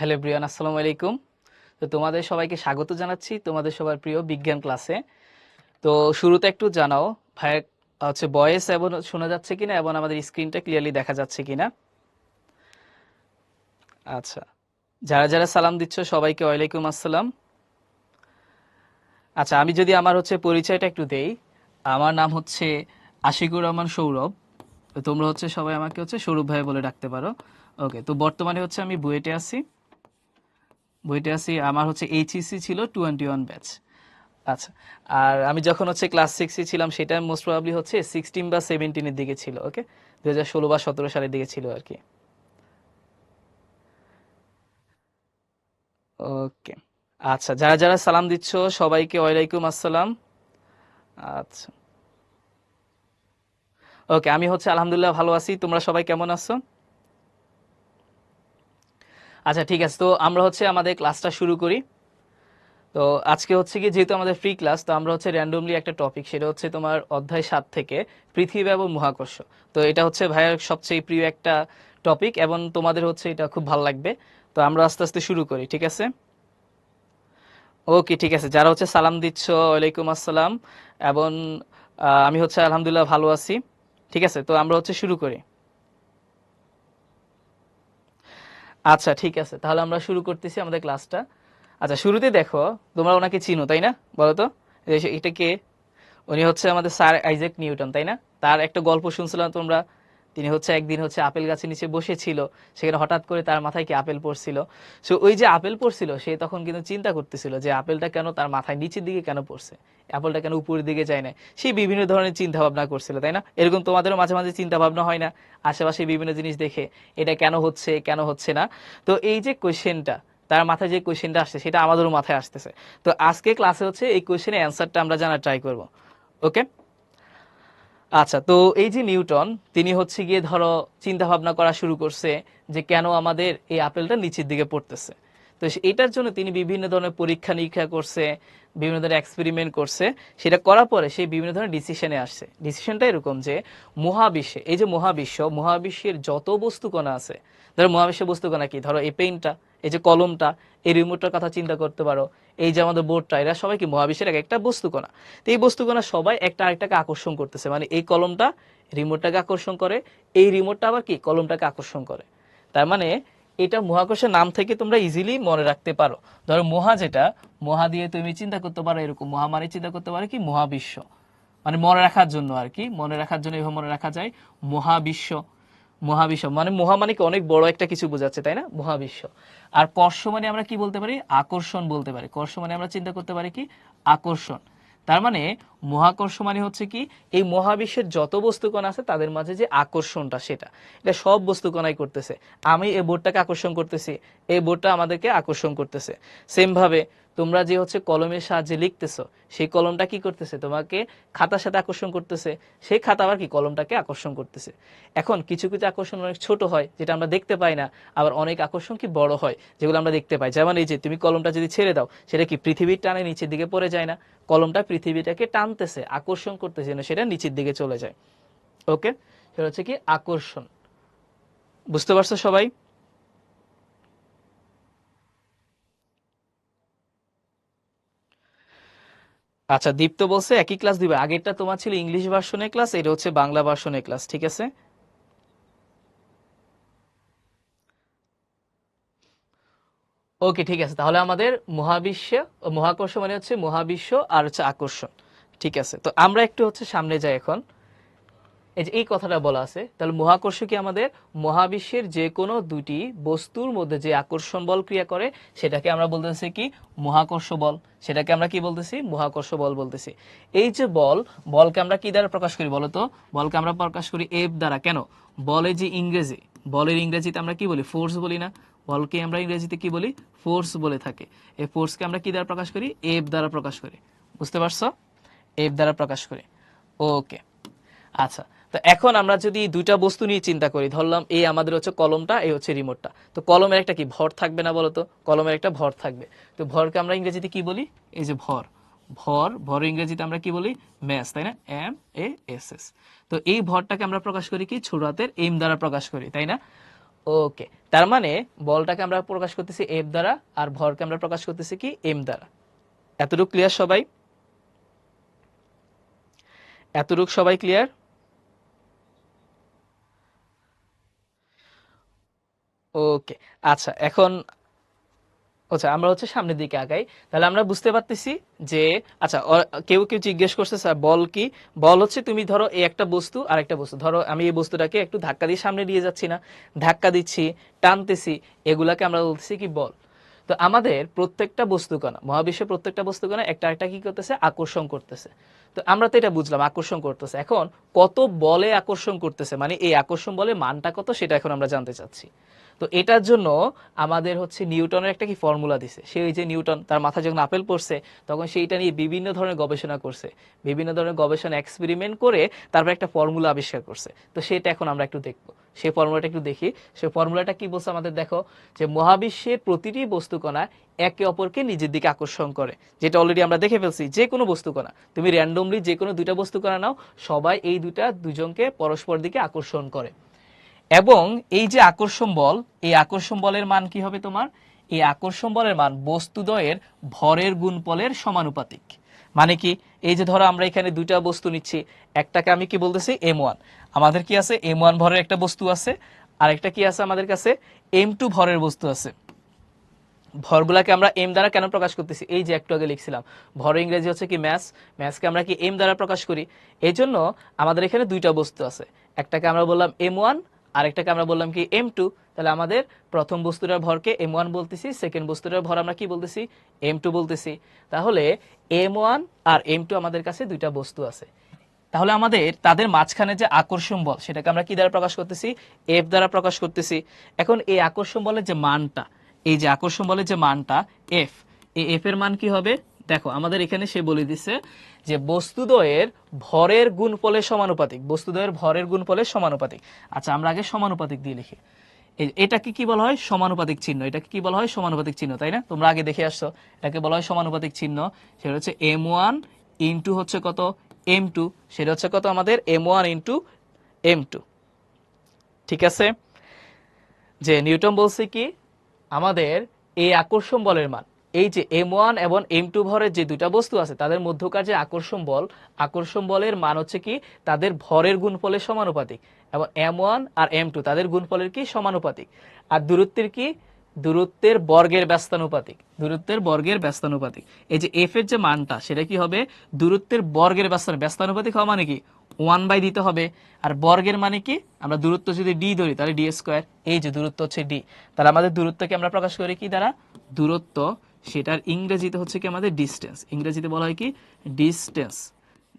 Hello everyone, আসসালামু আলাইকুম। তো তোমাদের সবাইকে স্বাগত জানাচ্ছি তোমাদের সবার প্রিয় বিজ্ঞান ক্লাসে। তো শুরুতে একটু জানাও ভাই ভয়েস এবং শোনা যাচ্ছে কিনা এবং আমাদের স্ক্রিনটা ক্লিয়ারলি দেখা যাচ্ছে কিনা। আচ্ছা, যারা যারা সালাম দিচ্ছ সবাইকে ওয়ালাইকুম আসসালাম। আচ্ছা, আমি যদি আমার পরিচয়টা একটু দেই। আমার নাম হচ্ছে আশিকুর রহমান সৌরভ। তো তোমরা সবাই আমাকে সৌরভ ভাই বলে ডাকতে পারো। ওকে, তো বর্তমানে আমি বুয়েটে আছি। আমার এইচইসি ছিল 21 ব্যাচ। আচ্ছা, আর আমি যখন ক্লাস 6 ছিলাম সেটা মোস্ট প্রবাবলি 16 বা 17 দিকে ছিল। ওকে, 2016 বা 17 সালের দিকে ছিল আর কি। ওকে, আচ্ছা, যারা যারা সালাম দিচ্ছ সবাইকে ওয়ালাইকুম আসসালাম। আচ্ছা, ওকে, আমি আলহামদুলিল্লাহ ভালো আছি। তোমরা সবাই কেমন আছো? আচ্ছা, ঠিক আছে, তো আমরা আমাদের ক্লাসটা শুরু করি। তো আজকে কি যেহেতু আমাদের ফ্রি ক্লাস, তো আমরা র্যান্ডমলি একটা টপিক, সেটা তোমার অধ্যায় 7 থেকে পৃথিবী এবং মহাকর্ষ। তো এটা ভাইয়ার সবচেয়ে প্রিয় একটা টপিক এবং তোমাদের এটা খুব ভালো লাগবে। তো আমরা আস্তে আস্তে শুরু করি, ঠিক আছে? ওকে, ঠিক আছে, যারা সালাম দিচ্ছ ওয়ালাইকুম আসসালাম। এবং আমি আলহামদুলিল্লাহ ভালো আছি। ঠিক আছে, তো আমরা শুরু করি। আচ্ছা, ঠিক আছে, তাহলে আমরা শুরু করতেছি আমাদের ক্লাসটা। আচ্ছা, শুরুতে দেখো, তোমরা ওনাকে চিনো তাই না? বলো তো, এটা কে? উনি আমাদের স্যার আইজ্যাক নিউটন, তাই না? তার একটা গল্প শুনছিলাম তোমরা। তিনি একদিন আপেল গাছের নিচে বসেছিল। সেখানে হঠাৎ করে তার মাথায় কি আপেল পড়ছিল। সো ওই যে আপেল পড়ছিল, সে তখন কিন্তু চিন্তা করতেছিল যে আপেলটা কেন তার মাথায় নিচের দিকে কেন পড়ছে, আপেলটা কেন উপরের দিকে যায় না। সে বিভিন্ন ধরনের চিন্তা ভাবনা করছিল, তাই না? এরকম তোমাদেরও মাঝে মাঝে চিন্তা ভাবনা হয় না? আশেপাশে বিভিন্ন জিনিস দেখে এটা কেন হচ্ছে কেন হচ্ছে না। তো এই যে কোয়েশ্চেনটা, তার মাথায় যে কোয়েশ্চেনটা আসছে সেটা আমাদেরও মাথায় আসতেছে। তো আজকে ক্লাসে এই কোয়েশ্চেনের অ্যান্সারটা আমরা জানার ট্রাই করব। ওকে, আচ্ছা, তো এই যে নিউটন, তিনি গিয়ে ধরো চিন্তা ভাবনা করা শুরু করছে যে কেন আমাদের এই আপেলটা নিচের দিকে পড়তেছে। তো এটার জন্য তিনি বিভিন্ন ধরনের পরীক্ষা নিরীক্ষা করছে, বিভিন্ন ধরনের এক্সপেরিমেন্ট করছে। সেটা করার পরে সেই বিভিন্ন ধরনের ডিসিশনে আসছে। ডিসিশনটা এরকম যে মহাবিশ্বে, এই যে মহাবিশ্বের যত বস্তুকণা আছে, ধরো মহাবিশ্বের বস্তুকণা কি, ধরো এই পেনটা, এই যে কলমটা, এই রিমোটটার কথা চিন্তা করতে পারো, এই যে আমাদের বোর্ডটা, এরা সবাই কি মহাবিশ্বের এক একটা বস্তুকণা। তো এই বস্তুকণা সবাই একটা আরেকটাকে আকর্ষণ করতেছে, মানে এই কলমটা রিমোটটাকে আকর্ষণ করে, এই রিমোটটা আবার কি কলমটাকে আকর্ষণ করে। তার মানে এটা মহাকর্ষের নাম থেকে তোমরা ইজিলি মনে রাখতে পারো। ধরো মহা, যেটা মহা দিয়ে তুমি চিন্তা করতে পারো এরকম, মহা মানে চিন্তা করতে পারো কি মহাবিশ্ব, মানে মনে রাখার জন্য আর কি, মনে রাখার জন্য এভাবে মনে রাখা যায় মহাবিশ্ব। মহাবিশ্ব মানে মহা মানে কি অনেক বড় একটা কিছু বোঝাচ্ছে, তাই না? মহাবিশ্ব। আর কর্ষ মানে আমরা কি বলতে পারি? আকর্ষণ বলতে পারি। কর্ষ মানে আমরা চিন্তা করতে পারি কি আকর্ষণ। তার মানে মহাকর্ষ মানে কি এই মহাবিশ্বের যত বস্তুকণা আছে তাদের মাঝে যে আকর্ষণটা, সেটা এটা সব বস্তুকণাই করতেছে। আমি এই বোর্ডটাকে আকর্ষণ করতেছি, এই বোর্ডটা আমাদেরকে আকর্ষণ করতেছে। সেম ভাবে তোমরা যে কলমের সাহায্যে লিখতেছো, সেই কলমটা কি করতেছে? তোমাকে খাতার সাথে আকর্ষণ করতেছে, সেই খাতা আবার কি কলমটাকে আকর্ষণ করতেছে। এখন কিছু কিছু আকর্ষণ অনেক ছোট হয়, যেটা আমরা দেখতে পাই না। আবার অনেক আকর্ষণ কি বড় হয়, যেগুলো আমরা দেখতে পাই। যেমন এই যে তুমি কলমটা যদি ছেড়ে দাও, সেটা কি পৃথিবীর টানে নিচের দিকে পড়ে যায় না? কলমটা পৃথিবীটাকে টানতেছে, আকর্ষণ করতেছে যেন সেটা নিচের দিকে চলে যায়। ওকে, সেটা কি আকর্ষণ। বুঝতে পারছো সবাই? আচ্ছা, দীপ্ত বলছে একই ক্লাস দিবে। আগেরটা তোমার ছিল ইংলিশ ভার্সনের ক্লাস, এটা বাংলা ভার্সনের ক্লাস, ঠিক আছে? ওকে, ঠিক আছে, তাহলে আমাদের মহাবিশ্ব, মহাকর্ষ মানে মহাবিশ্ব, আর আকর্ষণ। ঠিক আছে, তো আমরা একটু সামনে যাই এখন। এই যে এই কথাটা বলা আছে, তাহলে মহাকর্ষ কি আমাদের মহাবিশ্বের যে কোনো দুটি বস্তুর মধ্যে যে আকর্ষণ বল ক্রিয়া করে, সেটাকে আমরা বলতেছি কি মহাকর্ষ বল। সেটাকে আমরা কি বলতেছি? মহাকর্ষ বল বলতেছি। এই যে বল, বলকে আমরা কি দ্বারা প্রকাশ করি বলতো? বলকে আমরা প্রকাশ করি এফ দ্বারা। কেন? বলে যে ইংরেজি, বলের ইংরেজিতে আমরা কি বলি? ফোর্স বলি না? বলকে আমরা ইংরেজিতে কি বলি? ফোর্স বলে থাকে। এই ফোর্সকে আমরা কি দ্বারা প্রকাশ করি? এফ দ্বারা প্রকাশ করি। বুঝতে পারছো? এফ দ্বারা প্রকাশ করি। ওকে, আচ্ছা, তো এখন আমরা যদি দুইটা বস্তু নিয়ে চিন্তা করি, ধরলাম এই আমাদের কলমটা, এই রিমোটটা। তো কলমের একটা কি ভর থাকবে না বলতো? কলমের একটা ভর থাকবে। তো ভরকে আমরা ইংরেজিতে কি বলি? এই যে ভর, ভর ইংরেজিতে আমরা কি বলি? ম্যাস, তাই না? MASS। তো এই ভরটাকে আমরা প্রকাশ করি কি ছোট হাতের এম দ্বারা প্রকাশ করি, তাই না? ওকে, তার মানে বলটাকে আমরা প্রকাশ করতেছি এফ দ্বারা, আর ভরকে আমরা প্রকাশ করতেছি কি এম দ্বারা। এতটুকু ক্লিয়ার সবাই? এতটুকু সবাই ক্লিয়ার? ওকে, আচ্ছা এখন আচ্ছা আমরা হচ্ছে সামনের দিকে আগাই। তাহলে আমরা বুঝতে পারতেছি যে আচ্ছা কেউ কেউ জিজ্ঞেস করছে স্যার বল কি? বল হচ্ছে তুমি ধরো এই একটা বস্তু আর একটা বস্তু, ধরো আমি এই বস্তুটাকে একটু ধাক্কা দিয়ে সামনে নিয়ে যাচ্ছি না, ধাক্কা দিচ্ছি, টানতেছি, এগুলাকে আমরা বলতেছি কি বল। তো আমাদের প্রত্যেকটা বস্তুকণা, মহাবিশ্বের প্রত্যেকটা বস্তুকণা একটা একটা কি করতেছে, আকর্ষণ করতেছে। তো আমরা তো এটা বুঝলাম আকর্ষণ করতেছে, এখন কত বলে আকর্ষণ করতেছে, মানে এই আকর্ষণ বলে মানটা কত সেটা এখন আমরা জানতে চাচ্ছি। তো এটার জন্য আমাদের হচ্ছে নিউটনের একটা কি ফর্মুলা দিছে, সে ওই যে নিউটন তার মাথায় যখন আপেল পড়ছে তখন সেইটা নিয়ে বিভিন্ন ধরনের গবেষণা করছে, বিভিন্ন ধরনের গবেষণা এক্সপেরিমেন্ট করে তারপর একটা ফর্মুলা আবিষ্কার করছে। তো সেটা এখন আমরা একটু দেখবো, সেই ফর্মুলাটা একটু দেখি। সেই ফর্মুলাটা কি বলছে আমাদের, দেখো যে মহাবিশ্বের প্রতিটি বস্তুকণা একে অপরকে নিজের দিকে আকর্ষণ করে, যেটা অলরেডি আমরা দেখে ফেলছি। যে কোনো বস্তুকণা তুমি র্যান্ডমলি যে কোনো দুইটা বস্তুকণা নাও, সবাই এই দুজনকে পরস্পর দিকে আকর্ষণ করে। এবং এই যে আকর্ষণ বল, এই আকর্ষণ বলের মান কি হবে তোমার, এই আকর্ষণ বলের মান বস্তুদ্বয়ের ভরের গুণফলের সমানুপাতিক। মানে কি, এই যে ধরো আমরা এখানে দুইটা বস্তু নিচ্ছি, একটাকে আমি কি বলতেছি M1, আমাদের কি আছে M1 ভরের একটা বস্তু আছে, আর একটা কি আছে আমাদের কাছে M2 ভরের বস্তু আছে। ভরগুলাকে আমরা এম দ্বারা কেন প্রকাশ করতেছি, এই যে একটু আগে লিখছিলাম ভর ইংরেজি হচ্ছে কি ম্যাস, ম্যাসকে আমরা কি এম দ্বারা প্রকাশ করি। এই জন্য আমাদের এখানে দুইটা বস্তু আছে, একটাকে আমরা বললাম M1, আর একটাকে আমরা বললাম কি M2। তাহলে আমাদের প্রথম বস্তুটার ভরকে M1 বলতেছি, সেকেন্ড বস্তুটার ভর আমরা কি বলতেছি M2 বলতেছি। তাহলে M1 আর M2 আমাদের কাছে দুইটা বস্তু আছে। তাহলে আমাদের তাদের মাঝখানে যে আকর্ষণ বল সেটাকে আমরা কি দ্বারা প্রকাশ করতেছি, এফ দ্বারা প্রকাশ করতেছি। এখন এই আকর্ষণ বলের যে মানটা, এই যে আকর্ষণ বলের যে মানটা এফ, এই এফ এর মান কি হবে, দেখো আমাদের এখানে সে বলে দিছে যে বস্তুদ্বয়ের ভরের গুণফলের সমানুপাতিক, বস্তুদ্বয়ের ভরের গুণফলের সমানুপাতিক। আচ্ছা আমরা আগে সমানুপাতিক দিয়ে লিখি। এটাকে কি বলা হয়, সমানুপাতিক চিহ্ন। এটাকে কি বলা হয়, সমানুপাতিক চিহ্ন, তাই না? তোমরা আগে দেখে আসছো, এটাকে বলা হয় সমানুপাতিক চিহ্ন। সেটা হচ্ছে M1 ইন্টু হচ্ছে কত M2, সেটা হচ্ছে কত আমাদের M1 ইন্টু M2। ঠিক আছে, যে নিউটন বলছে কি আমাদের এই আকর্ষণ বলের মান, এই যে M1 এবং M2 ভরের যে দুইটা বস্তু আছে তাদের মধ্যকার যে আকর্ষণ বল, আকর্ষণ বলের মান হচ্ছে কি তাদের ভরের গুণফলের সমানুপাতিক, এবং M1 আর M2 তাদের গুণফলের কি সমানুপাতিক। আর দূরত্বের কি, দূরত্বের বর্গের ব্যস্তানুপাতিক, দূরত্বের বর্গের ব্যস্তানুপাতিক। এই যে এফ এর যে মানটা সেটা কি হবে, দূরত্বের বর্গের ব্যস্তানুপাতিক হওয়া মানে কি 1 বাই দিতে হবে। আর বর্গের মানে কি, আমরা দূরত্ব যদি ডি ধরি তাহলে ডি স্কোয়ার, এই যে দূরত্ব হচ্ছে ডি। তাহলে আমাদের দূরত্বকে আমরা প্রকাশ করি কি দ্বারা, দূরত্ব, সেটার ইংরেজিতে হচ্ছে কি আমাদের ডিস্টেন্স, ইংরেজিতে বলা হয় কি ডিস্টেন্স,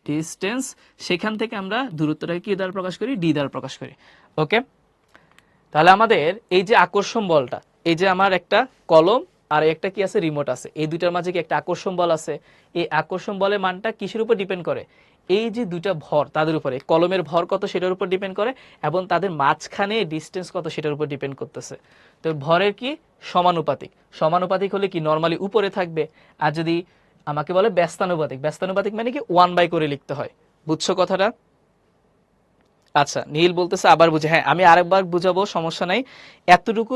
ডিস্টেন্স। সেখান থেকে আমরা দূরত্বটাকে কি দ্বারা প্রকাশ করি, ডি দ্বারা প্রকাশ করি। ওকে, তাহলে আমাদের এই যে আকর্ষণ বলটা, এই যে আমার একটা কলম আর একটা কি আছে রিমোট আছে, এই দুইটার মাঝে কি একটা আকর্ষণ বল আছে। এই আকর্ষণ বলের মানটা কিসের উপর ডিপেন্ড করে, এই যে দুইটা ভর তাদের উপরে, কলমের ভর কত সেটার উপর ডিপেন্ড করে, এবং তাদের মাঝখানে ডিস্টেন্স কত সেটার উপর ডিপেন্ড করতেছে। তো ভরের কি সমানুপাতিক, সমানুপাতিক হলে কি নর্মালি উপরে থাকবে, আর যদি আমাকে বলে ব্যস্তানুপাতিক, ব্যস্তানুপাতিক মানে কি 1 বাই করে লিখতে হয়। বুঝছো কথাটা? আচ্ছা নীল বলতেছে আবার বুঝে, হ্যাঁ আমি আরেকবার বুঝাবো, সমস্যা নাই। এতটুকু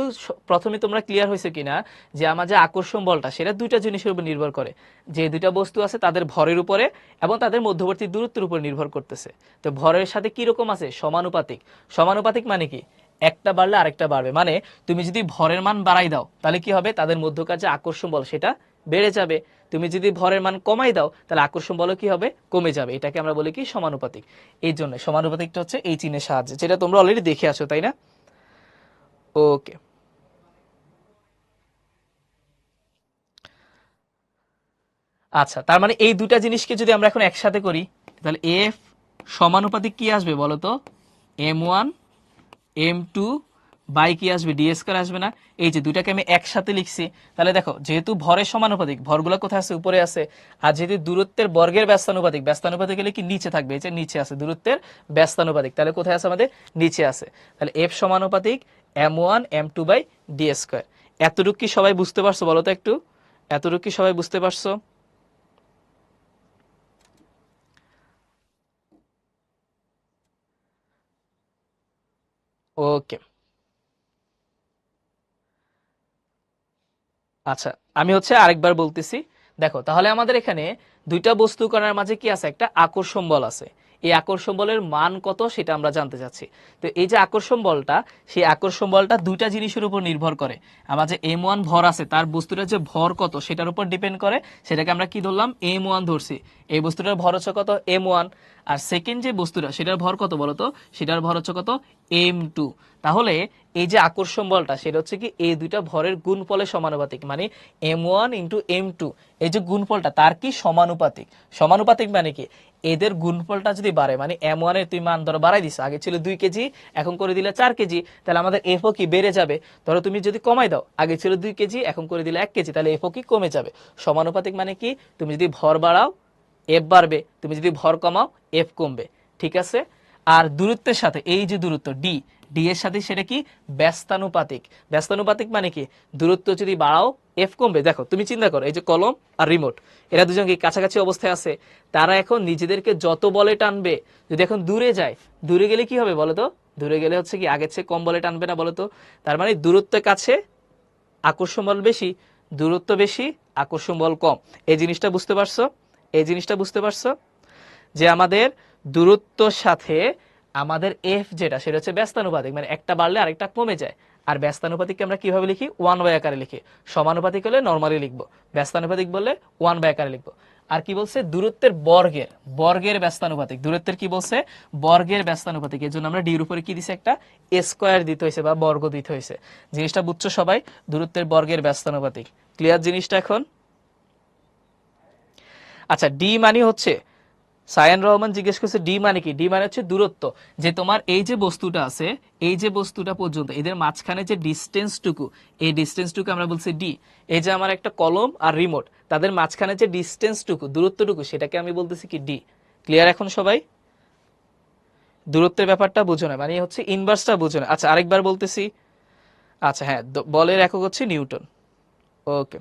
প্রথমে তোমরা ক্লিয়ার হয়েছে কিনা যে আমার যে আকর্ষণ বলটা সেটা দুইটা জিনিসের উপর নির্ভর করে, যে দুইটা বস্তু আছে তাদের ভরের উপরে এবং তাদের মধ্যবর্তী দূরত্বের উপর নির্ভর করতেছে। তো ভরের সাথে কি রকম আছে, সমানুপাতিক। সমানুপাতিক মানে কি, একটা বাড়লে আরেকটা বাড়বে, মানে তুমি যদি ভরের মান বাড়াই দাও তাহলে কি হবে, তাদের মধ্যকার যে আকর্ষণ বল সেটা বেড়ে যাবে। তুমি যদি ভরের মান কমাই দাও তাহলে আকর্ষণ বল কি হবে, কমে যাবে। এটাকে আমরা বলি কি সমানুপাতিক। এই জন্য সমানুপাতিকটা হচ্ছে এই চিহ্নের সাহায্যে, যেটা তোমরা অলরেডি দেখে আসো, তাই না? ওকে, আচ্ছা তার মানে এই দুটা জিনিসকে যদি আমরা এখন একসাথে করি তাহলে এফ সমানুপাতিক কি আসবে বলো তো, M1 M2 বাই কি আসবে, ডি স্কয়ার আসবে না? এই যে দুটাকে আমি একসাথে লিখছি, তাহলে দেখো যেহেতু ভরের সমানুপাতিক, ভরগুলো কোথায় আছে, উপরে আছে। আর যেহেতু দূরত্বের বর্গের ব্যস্তানুপাতিক, ব্যস্তানুপাতিক হলে কি নিচে থাকবে, এই যে নিচে আছে দূরত্বের ব্যস্তানুপাতিক, তাহলে কোথায় আছে আমাদের, নিচে আছে। তাহলে এফ সমানুপাতিক M1 M2 by D square. এতটুকু কি সবাই বুঝতে পারছো বলো তো একটু, এতটুকু কি সবাই বুঝতে পারছো? ওকে, আচ্ছা, আমি হচ্ছে আরেকবার বলতেছি। দেখো, তাহলে আমাদের এখানে দুইটা বস্তু কণার মাঝে কি আছে, একটা আকর্ষণ বল আছে। এই আকর্ষণ বলের মান কত সেটা আমরা জানতে চাচ্ছি। তো এই যে আকর্ষণ বলটা, সেই আকর্ষণ বলটা দুইটা জিনিসের উপর নির্ভর করে। আমার যে M1 ভর আছে, তার বস্তুটার যে ভর কত সেটার উপর ডিপেন্ড করে। সেটাকে আমরা কি ধরলাম, M1 ধরছি। এই বস্তুটার ভর হচ্ছে কত, M1। আর সেকেন্ড যে বস্তুটা, সেটার ভর কত বলতো, সেটার ভর হচ্ছে কত, M2। তাহলে এই যে আকর্ষণ বলটা, সেটা হচ্ছে কি এই দুইটা ভরের গুণফলের সমানুপাতিক, মানে M1 ইন্টু M2, এই যে গুণফলটা তার কি সমানুপাতিক। সমানুপাতিক মানে কি, এদের গুণফলটা যদি বাড়ে, মানে M1 এর তুই মান ধরো বাড়াই দিস, আগে ছিল 2 কেজি, এখন করে দিলে 4 কেজি, তাহলে আমাদের এফও কি বেড়ে যাবে। ধরো তুমি যদি কমাই দাও, আগে ছিল 2 কেজি, এখন করে দিলে 1 কেজি, তাহলে এফও কি কমে যাবে। সমানুপাতিক মানে কি, তুমি যদি ভর বাড়াও এফ বাড়বে, তুমি যদি ভর কমাও এফ কমবে। ঠিক আছে। আর দূরত্বের সাথে, এই যে দূরত্ব ডি, ডি এর সাথে সেটা কি, ব্যস্তানুপাতিক। ব্যস্তানুপাতিক মানে কি, দূরত্ব যদি বাড়াও এফ কমবে। দেখো তুমি চিন্তা করো, এই যে কলম আর রিমোট, এরা দুজন কি কাছাকাছি অবস্থায় আছে, তারা এখন নিজেদেরকে যত বলে টানবে, যদি এখন দূরে যায়, দূরে গেলে কি হবে বলো তো, দূরে গেলে হচ্ছে কি আগের চেয়ে কম বলে টানবে না বলো তো। তার মানে দূরত্বের কাছে আকর্ষণ বল বেশি, দূরত্ব বেশি আকর্ষণ বল কম। এই জিনিসটা বুঝতে পারছো, এই জিনিসটা বুঝতে পারছো যে আমাদের দূরত্বর সাথে আমাদের এফ যেটা, সেটা হচ্ছে ব্যস্তানুপাতিক, মানে একটা বাড়লে আরেকটা কমে যায়। আর ব্যস্তানুপাতিককে আমরা কিভাবে লিখি, 1 বাই আকারে লিখি। সমানুপাতিক হলে নরমালি লিখবো, ব্যস্তানুপাতিক বললে 1 বাই আকারে লিখবো। আর কি বলছে, দূরত্বের বর্গের, বর্গের ব্যস্তানুপাতিক, দূরত্বের কি বলছে, বর্গের ব্যস্তানুপাতিক। এর জন্য আমরা ডির উপরে কি দিছি, একটা স্কয়ার দিতে হয়েছে বা বর্গ দিতে হয়েছে। জিনিসটা বুঝছো সবাই, দূরত্বের বর্গের ব্যস্তানুপাতিক। ক্লিয়ার জিনিসটা এখন? আচ্ছা, ডি মানে হচ্ছে, সায়ান রহমান জিজ্ঞেস করছে ডি মানে কি, ডি মানে হচ্ছে দূরত্ব। যে তোমার এই যে বস্তুটা আছে, এই যে বস্তুটা পর্যন্ত এদের মাঝখানে যে ডিস্টেন্সটুকু, এই ডিস্টেন্সটুকু আমরা বলছি ডি। এই যে আমার একটা কলম আর রিমোট, তাদের মাঝখানে যে ডিস্টেন্সটুকু, দূরত্বটুকু, সেটাকে আমি বলতেছি কি ডি। ক্লিয়ার এখন সবাই? দূরত্বের ব্যাপারটা বুঝো না, মানে হচ্ছে ইনভার্সটা বুঝো না। আচ্ছা, আরেকবার বলতেছি। আচ্ছা হ্যাঁ, বলের একক হচ্ছে নিউটন। ওকে।